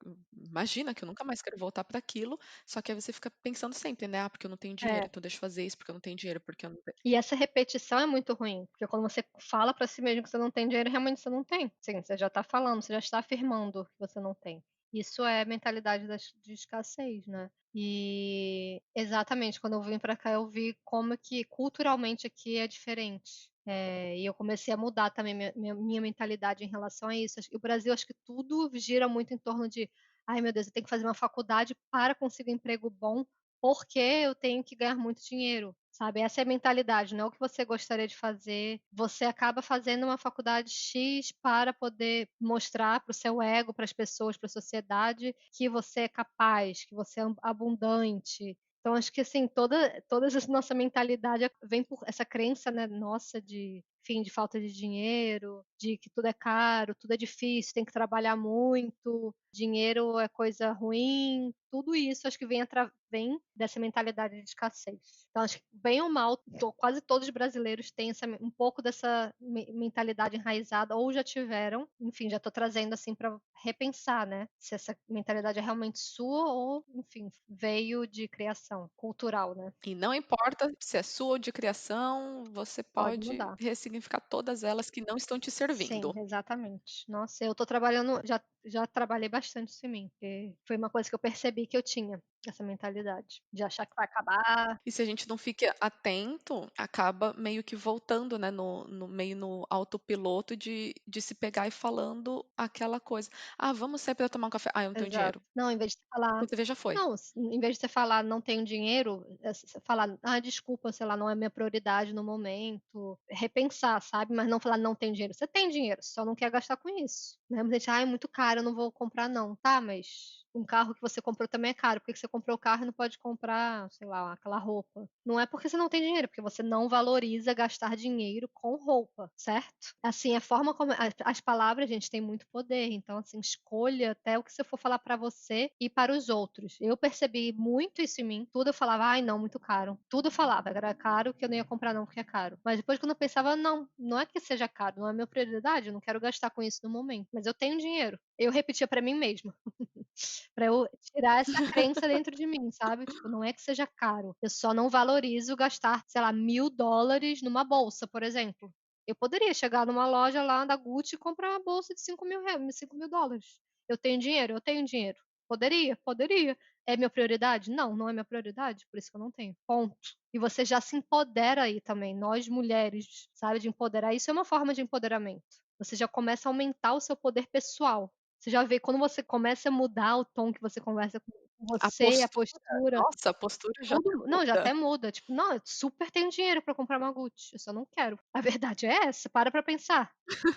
Speaker 2: imagina que eu nunca mais quero voltar para aquilo, só que aí você fica pensando sempre, né: "Ah, porque eu não tenho dinheiro,
Speaker 3: É.
Speaker 2: então deixa eu fazer isso, porque eu não tenho dinheiro, porque eu não tenho".
Speaker 3: E essa repetição é muito ruim, porque quando você fala pra si mesmo que você não tem dinheiro, realmente você não tem. Sim, você já tá falando, você já está afirmando que você não tem. Isso é mentalidade de escassez, né. E exatamente, quando eu vim pra cá, eu vi como que culturalmente aqui é diferente. E eu comecei a mudar também minha mentalidade em relação a isso. Acho que o Brasil, acho que tudo gira muito em torno de: "Ai meu Deus, eu tenho que fazer uma faculdade para conseguir um emprego bom, porque eu tenho que ganhar muito dinheiro", sabe, essa é a mentalidade, não é o que você gostaria de fazer, você acaba fazendo uma faculdade X para poder mostrar para o seu ego, para as pessoas, para a sociedade, que você é capaz, que você é abundante. Então acho que assim, toda essa nossa mentalidade vem por essa crença, né, nossa de, enfim, de falta de dinheiro, de que tudo é caro, tudo é difícil, tem que trabalhar muito, dinheiro é coisa ruim, tudo isso acho que vem dessa mentalidade de escassez. Então acho que bem ou mal, quase todos os brasileiros têm um pouco dessa mentalidade enraizada ou já tiveram, enfim, já estou trazendo assim para repensar, né, se essa mentalidade é realmente sua ou, enfim, veio de criação cultural, né.
Speaker 2: E não importa se é sua ou de criação, você
Speaker 3: Pode
Speaker 2: pode
Speaker 3: mudar.
Speaker 2: ressignificar todas elas que não estão te
Speaker 3: Sim,
Speaker 2: servindo.
Speaker 3: exatamente. Nossa, eu tô trabalhando, já trabalhei bastante isso em mim, porque foi uma coisa que eu percebi que eu tinha, essa mentalidade, de achar que vai acabar.
Speaker 2: E se a gente não fica atento, acaba meio que voltando, né, no meio no autopiloto de se pegar e falando aquela coisa: "Ah, vamos sair para tomar um café. Ah, eu não tenho
Speaker 3: Exato.
Speaker 2: dinheiro".
Speaker 3: Não, em vez de você falar
Speaker 2: Quando você vê, já foi.
Speaker 3: não, em vez de você falar: "Não tenho dinheiro", você falar: "Ah, desculpa, sei lá, não é minha prioridade no momento", repensar, sabe, mas não falar: "Não tenho dinheiro", você tem dinheiro, só não quer gastar com isso, né, muita gente: "Ai, é muito caro, eu não vou comprar não", tá, mas um carro que você comprou também é caro, por que que você comprou o carro e não pode comprar, sei lá, aquela roupa? Não é porque você não tem dinheiro, é porque você não valoriza gastar dinheiro com roupa, certo? Assim, a forma como as palavras, gente, têm muito poder, então, assim, escolha até o que você for falar pra você e para os outros. Eu percebi muito isso em mim, tudo eu falava: "Ai não, muito caro", tudo eu falava, era caro, que eu não ia comprar não, porque é caro. Mas depois quando eu pensava: "Não, não é que seja caro, não é minha prioridade, eu não quero gastar com isso no momento, mas eu tenho dinheiro", eu repetia pra mim mesma. Pra eu tirar essa crença dentro de mim, sabe, tipo, não é que seja caro, eu só não valorizo gastar, sei lá, $1000 numa bolsa, por exemplo. Eu poderia chegar numa loja lá da Gucci e comprar uma bolsa de $5000. Eu tenho dinheiro? Eu tenho dinheiro. Poderia? Poderia. É minha prioridade? Não, não é minha prioridade, por isso que eu não tenho, ponto. E você já se empodera aí também, nós mulheres, sabe, de empoderar, isso é uma forma de empoderamento. Você já começa a aumentar o seu poder pessoal. Você já vê quando você começa a mudar o tom que você conversa com
Speaker 2: A
Speaker 3: você, a
Speaker 2: postura,
Speaker 3: postura,
Speaker 2: nossa, a postura já até
Speaker 3: tudo não, já
Speaker 2: muda.
Speaker 3: até muda, tipo: "Não, eu super tenho dinheiro pra comprar uma Gucci, eu só não quero". A verdade é essa, para pra pensar.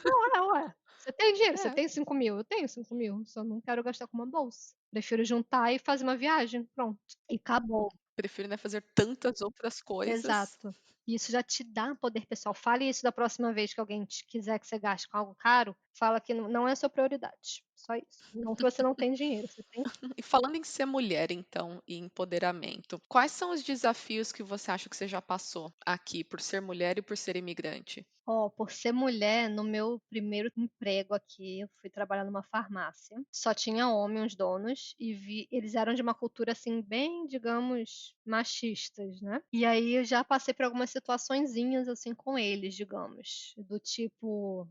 Speaker 3: Não, ué, você tem dinheiro, você
Speaker 2: É.
Speaker 3: tem 5.000, eu tenho 5.000, só não quero gastar com uma bolsa. Prefiro juntar e fazer uma viagem, pronto, e acabou.
Speaker 2: Prefiro, né, fazer tantas outras coisas.
Speaker 3: Exato. E isso já te dá poder pessoal. Fale isso da próxima vez que alguém te quiser que você gaste com algo caro, fala que não é a sua prioridade, só isso. Não que você não tem dinheiro, você tem.
Speaker 2: E falando em ser mulher, então, e empoderamento, quais são os desafios que você acha que você já passou aqui, por ser mulher e por ser imigrante?
Speaker 3: Ó, por ser mulher, no meu primeiro emprego aqui, eu fui trabalhar numa farmácia. Só tinha homem, os donos, e eles eram de uma cultura assim bem, digamos, machistas, né? E aí eu já passei por algumas situaçõezinhas assim com eles, digamos, do tipo,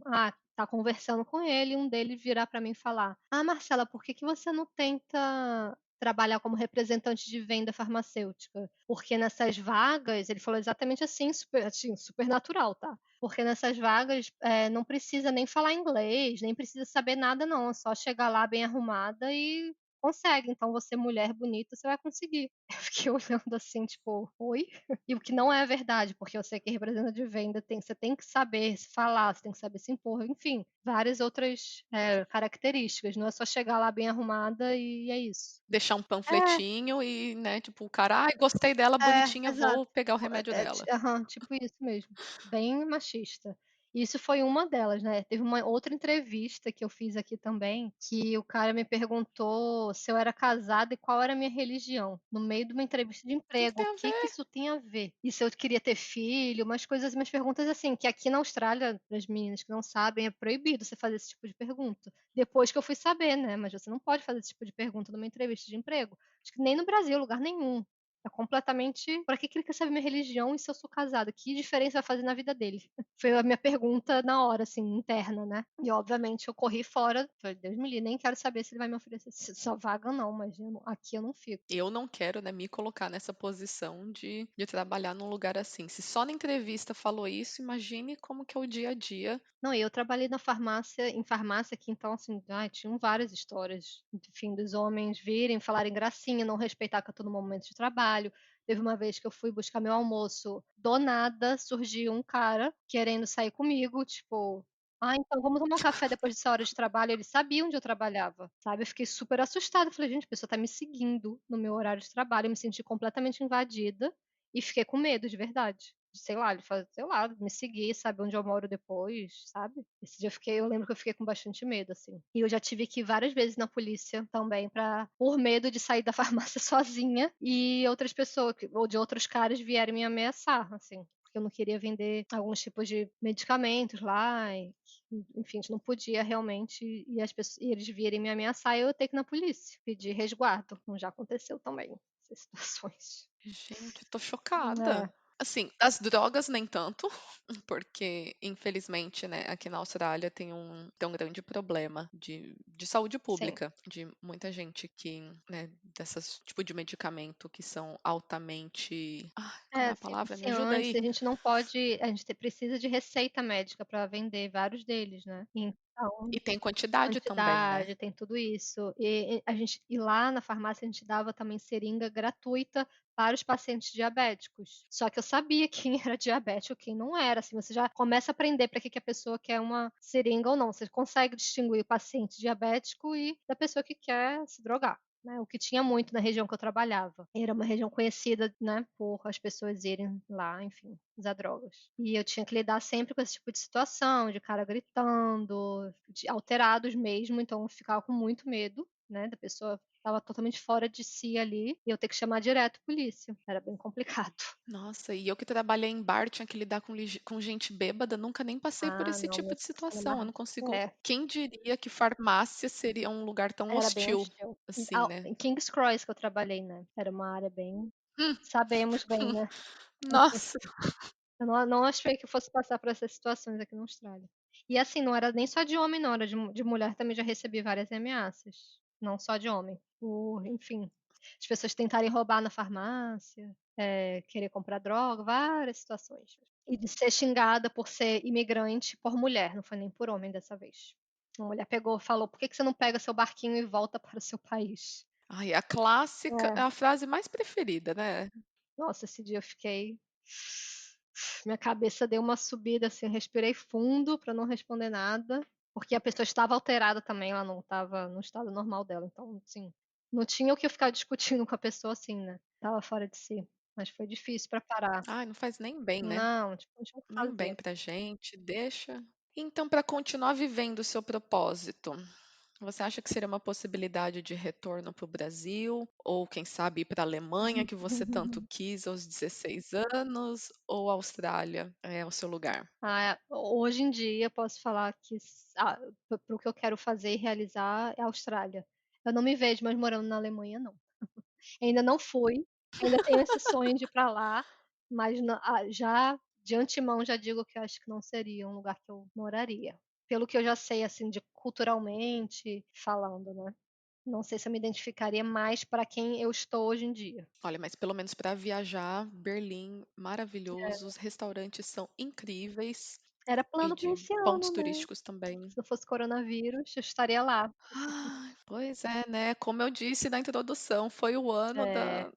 Speaker 3: tá conversando com ele, e um deles virar pra mim e falar: "Ah, Marcela, por que que você não tenta trabalhar como representante de venda farmacêutica? Porque nessas vagas", ele falou exatamente assim, super natural, tá? Porque nessas vagas, não precisa nem falar inglês, nem precisa saber nada não, é só chegar lá bem arrumada e consegue, então você mulher bonita, você vai conseguir. Eu fiquei olhando assim, tipo: "Oi?". E o que não é verdade, porque eu sei que representante de venda você tem que saber se falar, você tem que saber se impor, enfim, várias outras, características, não é só chegar lá bem arrumada e é isso.
Speaker 2: Deixar um
Speaker 3: É.
Speaker 2: panfletinho e, né, tipo, o cara: "Ai, gostei dela,
Speaker 3: É,
Speaker 2: bonitinha,
Speaker 3: exato.
Speaker 2: vou pegar o remédio
Speaker 3: É
Speaker 2: dela".
Speaker 3: aham, tipo isso mesmo, bem machista. Isso foi uma delas, né. Teve uma outra entrevista que eu fiz aqui também, que o cara me perguntou se eu era casada e qual era a minha religião, no meio de uma entrevista de
Speaker 2: O que que
Speaker 3: emprego.
Speaker 2: tem
Speaker 3: O
Speaker 2: a
Speaker 3: que que
Speaker 2: ver?
Speaker 3: isso tem a ver? E se eu queria ter filho, umas perguntas assim, que aqui na Austrália, para as meninas que não sabem, é proibido você fazer esse tipo de pergunta. Depois que eu fui saber, né, mas você não pode fazer esse tipo de pergunta numa entrevista de emprego. Acho que nem no Brasil, lugar nenhum. É completamente pra que ele quer saber minha religião e se eu sou casada? Que diferença vai fazer na vida dele? Foi a minha pergunta na hora, assim, interna, né. E obviamente eu corri fora, falei: "Deus me livre, nem quero saber se ele vai me oferecer essa vaga não, mas eu não aqui eu não fico".
Speaker 2: Eu não quero, né, me colocar nessa posição de trabalhar num lugar assim. Se só na entrevista falou isso, imagine como que é o dia a dia.
Speaker 3: Não, e eu trabalhei na farmácia em farmácia que então, assim, ai, tinham várias histórias, enfim, dos homens virem, falarem gracinha, não respeitar que eu tô no momento de trabalho. Teve uma vez que eu fui buscar meu almoço, do nada surgiu um cara querendo sair comigo, tipo: "Ah, então vamos tomar um café depois dessa hora de trabalho", ele sabia onde eu trabalhava, sabe. Eu fiquei super assustada, falei: "Gente, a pessoa tá me seguindo no meu horário de trabalho", eu me senti completamente invadida e fiquei com medo de verdade. Sei lá, ele faz sei lá, me seguir, saber onde eu moro depois, sabe. Esse dia eu lembro que eu fiquei com bastante medo, assim. E eu já tive que ir várias vezes na polícia também por medo de sair da farmácia sozinha e outras pessoas ou de outros caras vierem me ameaçar, assim, porque eu não queria vender alguns tipos de medicamentos lá e, enfim, a gente não podia realmente e eles virem me ameaçar e eu ter que ir na polícia, pedir resguardo, como já aconteceu também, essas situações.
Speaker 2: Gente, tô chocada.
Speaker 3: É,
Speaker 2: Assim, as drogas nem tanto, porque infelizmente, né, aqui na Austrália tem um grande problema de saúde
Speaker 3: sim.
Speaker 2: pública, de muita gente que, né, dessas tipo de medicamento que são altamente, como é
Speaker 3: É,
Speaker 2: a palavra? Me ajuda
Speaker 3: viciantes,
Speaker 2: aí.
Speaker 3: a gente não pode a gente precisa de receita médica para vender vários deles, né. Então,
Speaker 2: E tem quantidade também, né?
Speaker 3: quantidade, tem tudo isso. E lá na farmácia a gente dava também seringa gratuita para os pacientes diabéticos. Só que eu sabia quem era diabético, quem não era, assim, você já começa a aprender para que que a pessoa quer uma seringa ou não, você consegue distinguir o paciente diabético e da pessoa que quer se drogar. Né, o que tinha muito na região que eu trabalhava. Era uma região conhecida, né, por as pessoas irem lá, enfim, usar drogas. E eu tinha que lidar sempre com esse tipo de situação, de cara gritando, de alterados mesmo, então eu ficava com muito medo, né, da pessoa estava totalmente fora de si ali, e eu ter que chamar direto polícia. Era bem complicado.
Speaker 2: Nossa, e eu que trabalhei em bar, tinha que lidar com gente bêbada, nunca nem passei por
Speaker 3: Ah,
Speaker 2: esse
Speaker 3: não,
Speaker 2: tipo
Speaker 3: meu
Speaker 2: de
Speaker 3: curso era
Speaker 2: situação. Eu
Speaker 3: mais
Speaker 2: não consigo.
Speaker 3: é,
Speaker 2: Quem diria que farmácia seria um lugar tão
Speaker 3: era bem
Speaker 2: hostil
Speaker 3: hostil.
Speaker 2: assim, né?
Speaker 3: Em King's Cross que eu trabalhei, né, era uma área bem
Speaker 2: Hum,
Speaker 3: sabemos bem, né.
Speaker 2: nossa.
Speaker 3: Eu não achei que eu fosse passar por essas situações aqui na Austrália. E assim, não era nem só de homem não, era de mulher também já recebi várias ameaças, não só de homem, por enfim, as pessoas tentarem roubar na farmácia, querer comprar droga, várias situações. E de ser xingada por ser imigrante por mulher, não foi nem por homem dessa vez. Uma mulher pegou e falou: "Por que que você não pega seu barquinho e volta para o seu país?".
Speaker 2: Ai, a clássica, é
Speaker 3: É,
Speaker 2: a frase mais preferida, né?
Speaker 3: nossa, esse dia eu fiquei minha cabeça deu uma subida, assim, eu respirei fundo para não responder nada, porque a pessoa estava alterada também, ela não estava no estado normal dela, então, assim, não tinha o que eu ficar discutindo com a pessoa assim, né, estava fora de si, mas foi difícil para parar.
Speaker 2: Ai, não faz nem bem, né?
Speaker 3: Não, tipo, não tinha o que
Speaker 2: Nem bem
Speaker 3: fazer.
Speaker 2: pra gente, deixa. Então, para continuar vivendo o seu propósito, você acha que seria uma possibilidade de retorno para o Brasil? Ou quem sabe ir para a Alemanha, que você tanto quis aos 16 anos? Ou a Austrália é o seu lugar?
Speaker 3: Hoje em dia eu posso falar que para o que eu quero fazer e realizar é a Austrália. Eu não me vejo mais morando na Alemanha não. Ainda não fui, ainda tenho esse sonho de ir pra lá, mas já de antemão já digo que eu acho que não seria um lugar que eu moraria. Pelo que eu já sei, assim, de culturalmente falando, né. Não sei se eu me identificaria mais para quem eu estou hoje em dia.
Speaker 2: Olha, mas pelo menos para viajar, Berlim, maravilhoso,
Speaker 3: É,
Speaker 2: os restaurantes são incríveis
Speaker 3: era
Speaker 2: e
Speaker 3: plano para
Speaker 2: de
Speaker 3: esse
Speaker 2: pontos
Speaker 3: ano, né.
Speaker 2: turísticos também.
Speaker 3: Se não fosse coronavírus, eu estaria lá.
Speaker 2: Ai, pois é, né, como eu disse na introdução, foi o ano
Speaker 3: É,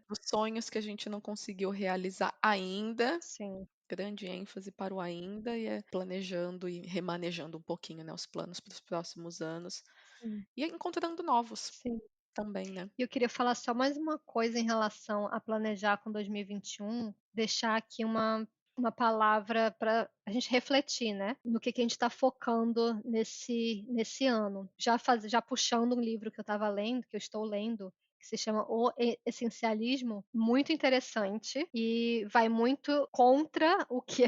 Speaker 2: dos sonhos que a gente não conseguiu realizar ainda,
Speaker 3: sim,
Speaker 2: grande ênfase para o ainda, e é planejando e remanejando um pouquinho, né, os planos para os próximos anos,
Speaker 3: sim,
Speaker 2: e encontrando novos
Speaker 3: sim.
Speaker 2: também, né.
Speaker 3: E eu queria falar só mais uma coisa em relação a planejar com 2021, deixar aqui uma uma palavra para a gente refletir, né, no que a gente está focando nesse ano. Já puxando um livro que eu estava lendo, que eu estou lendo, que se chama Essencialismo, muito interessante e vai muito contra o que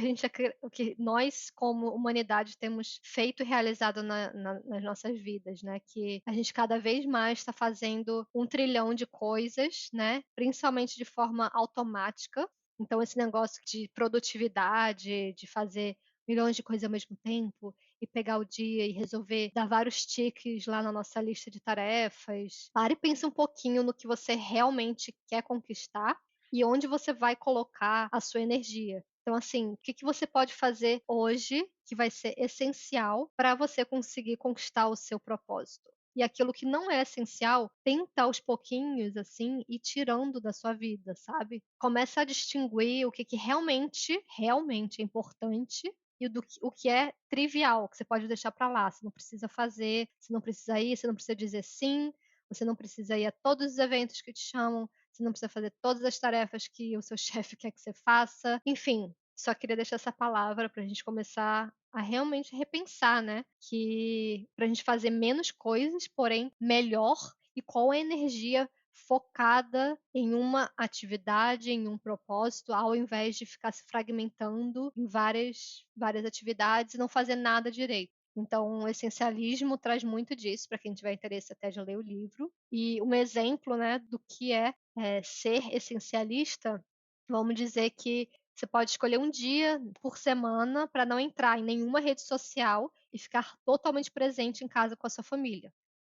Speaker 3: o que nós como humanidade temos feito e realizado nas nossas vidas, né? Que a gente cada vez mais está fazendo 1 trilhão de coisas, né? Principalmente de forma automática. Então, esse negócio de produtividade, de fazer milhões de coisas ao mesmo tempo e pegar o dia e resolver dar vários tiques lá na nossa lista de tarefas. Pare e pense um pouquinho no que você realmente quer conquistar e onde você vai colocar a sua energia. Então, assim, o que você pode fazer hoje que vai ser essencial para você conseguir conquistar o seu propósito? E aquilo que não é essencial, tenta aos pouquinhos, assim, ir tirando da sua vida, sabe? Começa a distinguir o que realmente é importante e o que é trivial, que você pode deixar para lá, você não precisa fazer, você não precisa ir, você não precisa dizer sim, você não precisa ir a todos os eventos que te chamam, você não precisa fazer todas as tarefas que o seu chefe quer que você faça. Enfim, só queria deixar essa palavra para a gente começar a realmente repensar, né? Que para a gente fazer menos coisas, porém melhor, e qual a energia focada em uma atividade, em um propósito, ao invés de ficar se fragmentando em várias atividades e não fazer nada direito. Então, o essencialismo traz muito disso, para quem tiver interesse até de ler o livro. E um exemplo, né, do que é ser essencialista, vamos dizer que você pode escolher um dia por semana para não entrar em nenhuma rede social e ficar totalmente presente em casa com a sua família.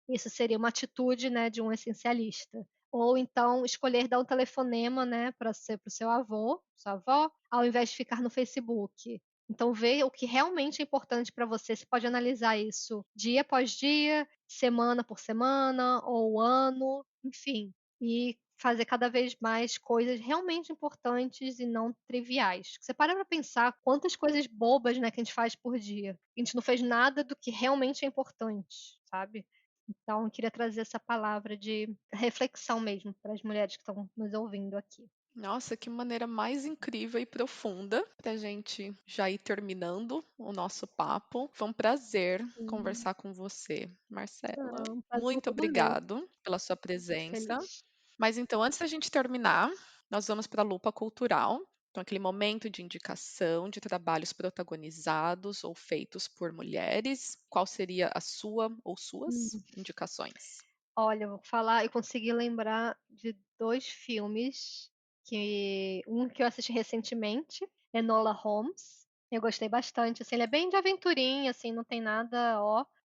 Speaker 3: Isso seria uma atitude, né, de um essencialista. Ou então escolher dar um telefonema, né, para o seu avô, sua avó, ao invés de ficar no Facebook. Então ver o que realmente é importante para você, você pode analisar isso dia após dia, semana por semana ou ano, enfim, e fazer cada vez mais coisas realmente importantes e não triviais. Você para pensar quantas coisas bobas, né, que a gente faz por dia. A gente não fez nada do que realmente é importante, sabe? Então, eu queria trazer essa palavra de reflexão mesmo para as mulheres que estão nos ouvindo aqui.
Speaker 2: Nossa, que maneira mais incrível e profunda para a gente já ir terminando o nosso papo. Foi um prazer
Speaker 3: Sim.
Speaker 2: conversar com você, Marcela.
Speaker 3: Um prazer
Speaker 2: Muito
Speaker 3: todo meu.
Speaker 2: obrigado pela sua
Speaker 3: Fico
Speaker 2: presença.
Speaker 3: feliz.
Speaker 2: Mas então, antes da gente terminar, nós vamos para a lupa cultural. Então, aquele momento de indicação de trabalhos protagonizados ou feitos por mulheres. Qual seria a sua ou suas
Speaker 3: Hum.
Speaker 2: indicações?
Speaker 3: Olha, eu vou falar, eu consegui lembrar de 2 filmes um que eu assisti recentemente, Enola Holmes. Eu gostei bastante, assim, ele é bem de aventurinha, assim, não tem nada,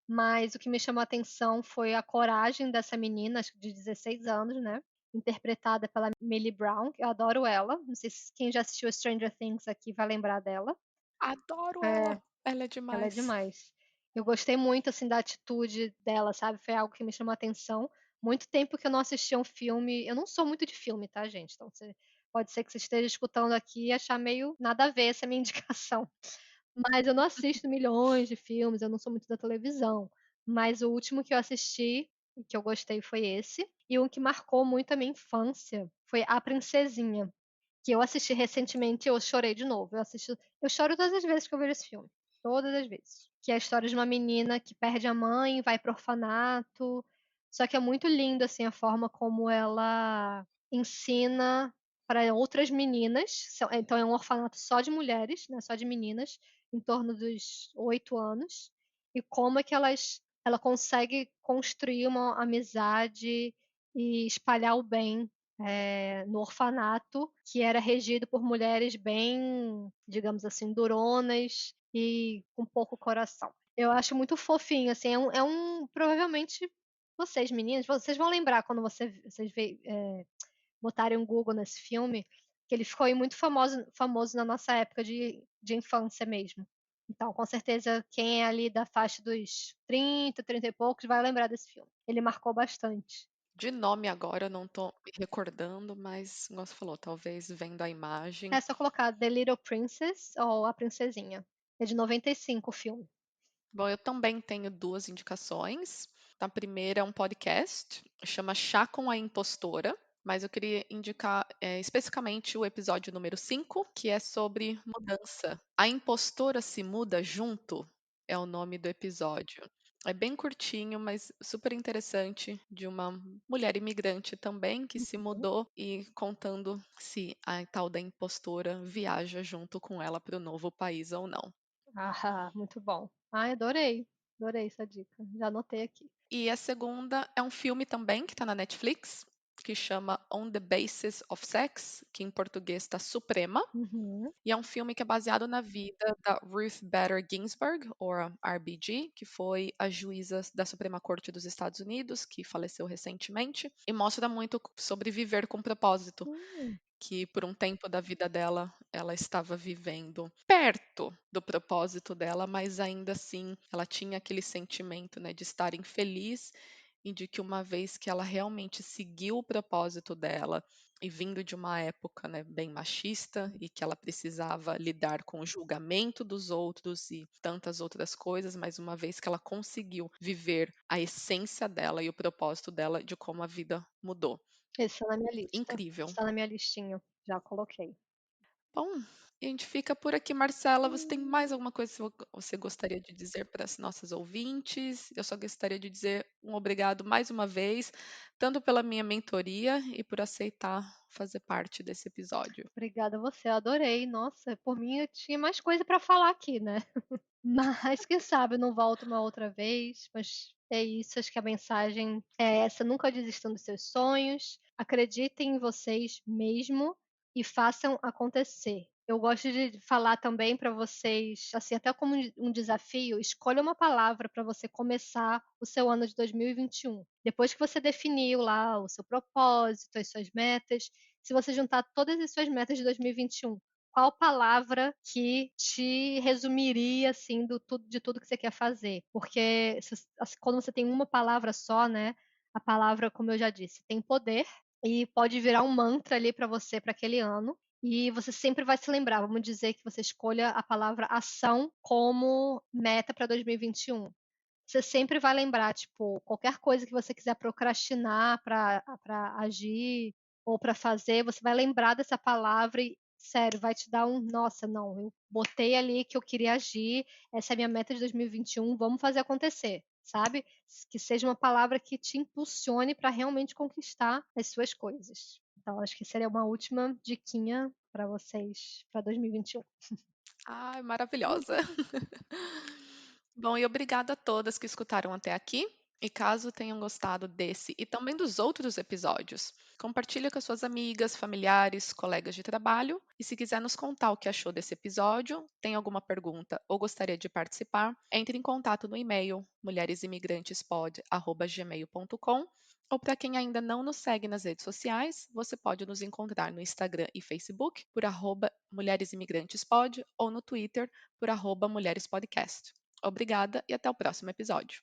Speaker 3: mas o que me chamou a atenção foi a coragem dessa menina, acho que de 16 anos, né, interpretada pela Millie Brown, eu adoro ela, não sei se quem já assistiu Stranger Things aqui vai lembrar dela.
Speaker 2: Adoro ela!
Speaker 3: É.
Speaker 2: Ela é
Speaker 3: Ela é
Speaker 2: demais.
Speaker 3: demais. Eu gostei muito, assim, da atitude dela, sabe, foi algo que me chamou a atenção. Muito tempo que eu não assistia um filme eu não sou muito de filme, tá, gente, então pode ser que você esteja escutando aqui e achar meio nada a ver essa minha indicação. Mas eu não assisto milhões de filmes, eu não sou muito da televisão, mas o último que eu assisti e que eu gostei foi esse, e um que marcou muito a minha infância foi A Princesinha, que eu assisti recentemente e eu chorei de novo. Eu choro todas as vezes que eu vejo esse filme, todas as vezes. Que é a história de uma menina que perde a mãe, vai para o orfanato, só que é muito lindo, assim, a forma como ela ensina para outras meninas, então é um orfanato só de mulheres, né, só de meninas, em torno dos 8 anos, e como é que ela consegue construir uma amizade e espalhar o bem no orfanato, que era regido por mulheres bem, digamos assim, duronas e com pouco coração. Eu acho muito fofinho, assim, provavelmente vocês meninas, vocês vão lembrar quando vocês botarem um Google nesse filme, que ele ficou muito famoso na nossa época de infância mesmo. Então, com certeza, quem é ali da faixa dos 30 e poucos vai lembrar desse filme. Ele marcou bastante.
Speaker 2: De nome agora eu não tô me recordando, mas igual você falou, talvez vendo a imagem.
Speaker 3: É só colocar The Little Princess ou A Princesinha. É de 95 o filme.
Speaker 2: Bom, eu também tenho 2 indicações. A primeira é um podcast, chama Chá com a Impostora, mas eu queria indicar especificamente o episódio número 5, que é sobre mudança. A impostora se muda junto é o nome do episódio. É bem curtinho, mas super interessante, de uma mulher imigrante também que se mudou e contando se a tal da impostora viaja junto com ela para o novo país ou não.
Speaker 3: Ah, muito bom. Ai, adorei. Adorei essa dica. Já anotei aqui.
Speaker 2: E a segunda é um filme também que está na Netflix, que chama On the Basis of Sex, que em português está Suprema.
Speaker 3: Uhum.
Speaker 2: E é um filme que é baseado na vida da Ruth Bader Ginsburg, ou a RBG, que foi a juíza da Suprema Corte dos Estados Unidos, que faleceu recentemente, e mostra muito sobre viver com propósito,
Speaker 3: Hum,
Speaker 2: que por um tempo da vida dela, ela estava vivendo perto do propósito dela, mas ainda assim ela tinha aquele sentimento, né, de estar infeliz e de que uma vez que ela realmente seguiu o propósito dela e vindo de uma época, né, bem machista e que ela precisava lidar com o julgamento dos outros e tantas outras coisas, mas uma vez que ela conseguiu viver a essência dela e o propósito dela, de como a vida mudou.
Speaker 3: esse tá na minha lista.
Speaker 2: Incrível.
Speaker 3: Está na minha listinha. Já coloquei.
Speaker 2: Bom, a gente fica por aqui, Marcela. Você tem mais
Speaker 3: Hum,
Speaker 2: alguma coisa que você gostaria de dizer para as nossas ouvintes? Eu só gostaria de dizer um obrigado mais uma vez, tanto pela minha mentoria e por aceitar fazer parte desse episódio.
Speaker 3: Obrigada a você, eu adorei. Nossa, por mim eu tinha mais coisa para falar aqui, né. Mas quem sabe eu não volto uma outra vez, mas é isso, acho que a mensagem é essa: nunca desistam dos seus sonhos, acreditem em vocês mesmo e façam acontecer. Eu gosto de falar também para vocês, assim, até como um desafio, escolha uma palavra para você começar o seu ano de 2021. Depois que você definiu lá o seu propósito, as suas metas, se você juntar todas as suas metas de 2021, qual palavra que te resumiria, assim, do tudo de tudo que você quer fazer? Porque se assim, quando você tem uma palavra só, né, a palavra, como eu já disse, tem poder e pode virar um mantra ali para você para aquele ano, e você sempre vai se lembrar. Vamos dizer que você escolha a palavra ação como meta para 2021. Você sempre vai lembrar, tipo, qualquer coisa que você quiser procrastinar para agir ou para fazer, você vai lembrar dessa palavra e, sério, vai te dar um: "Nossa, não, eu botei ali que eu queria agir, essa é a minha meta de 2021, vamos fazer acontecer", sabe? Que seja uma palavra que te impulsione para realmente conquistar as suas coisas. Então acho que seria uma última diquinha para vocês para 2021.
Speaker 2: Ai, maravilhosa! Bom, e obrigada a todas que escutaram até aqui. E caso tenham gostado desse e também dos outros episódios, compartilhe com as suas amigas, familiares, colegas de trabalho. E se quiser nos contar o que achou desse episódio, tem alguma pergunta ou gostaria de participar, entre em contato no e-mail mulheresimigrantespod@gmail.com, ou para quem ainda não nos segue nas redes sociais, você pode nos encontrar no Instagram e Facebook por @mulheresimigrantespod ou no Twitter por @mulherespodcast. Obrigada e até o próximo episódio.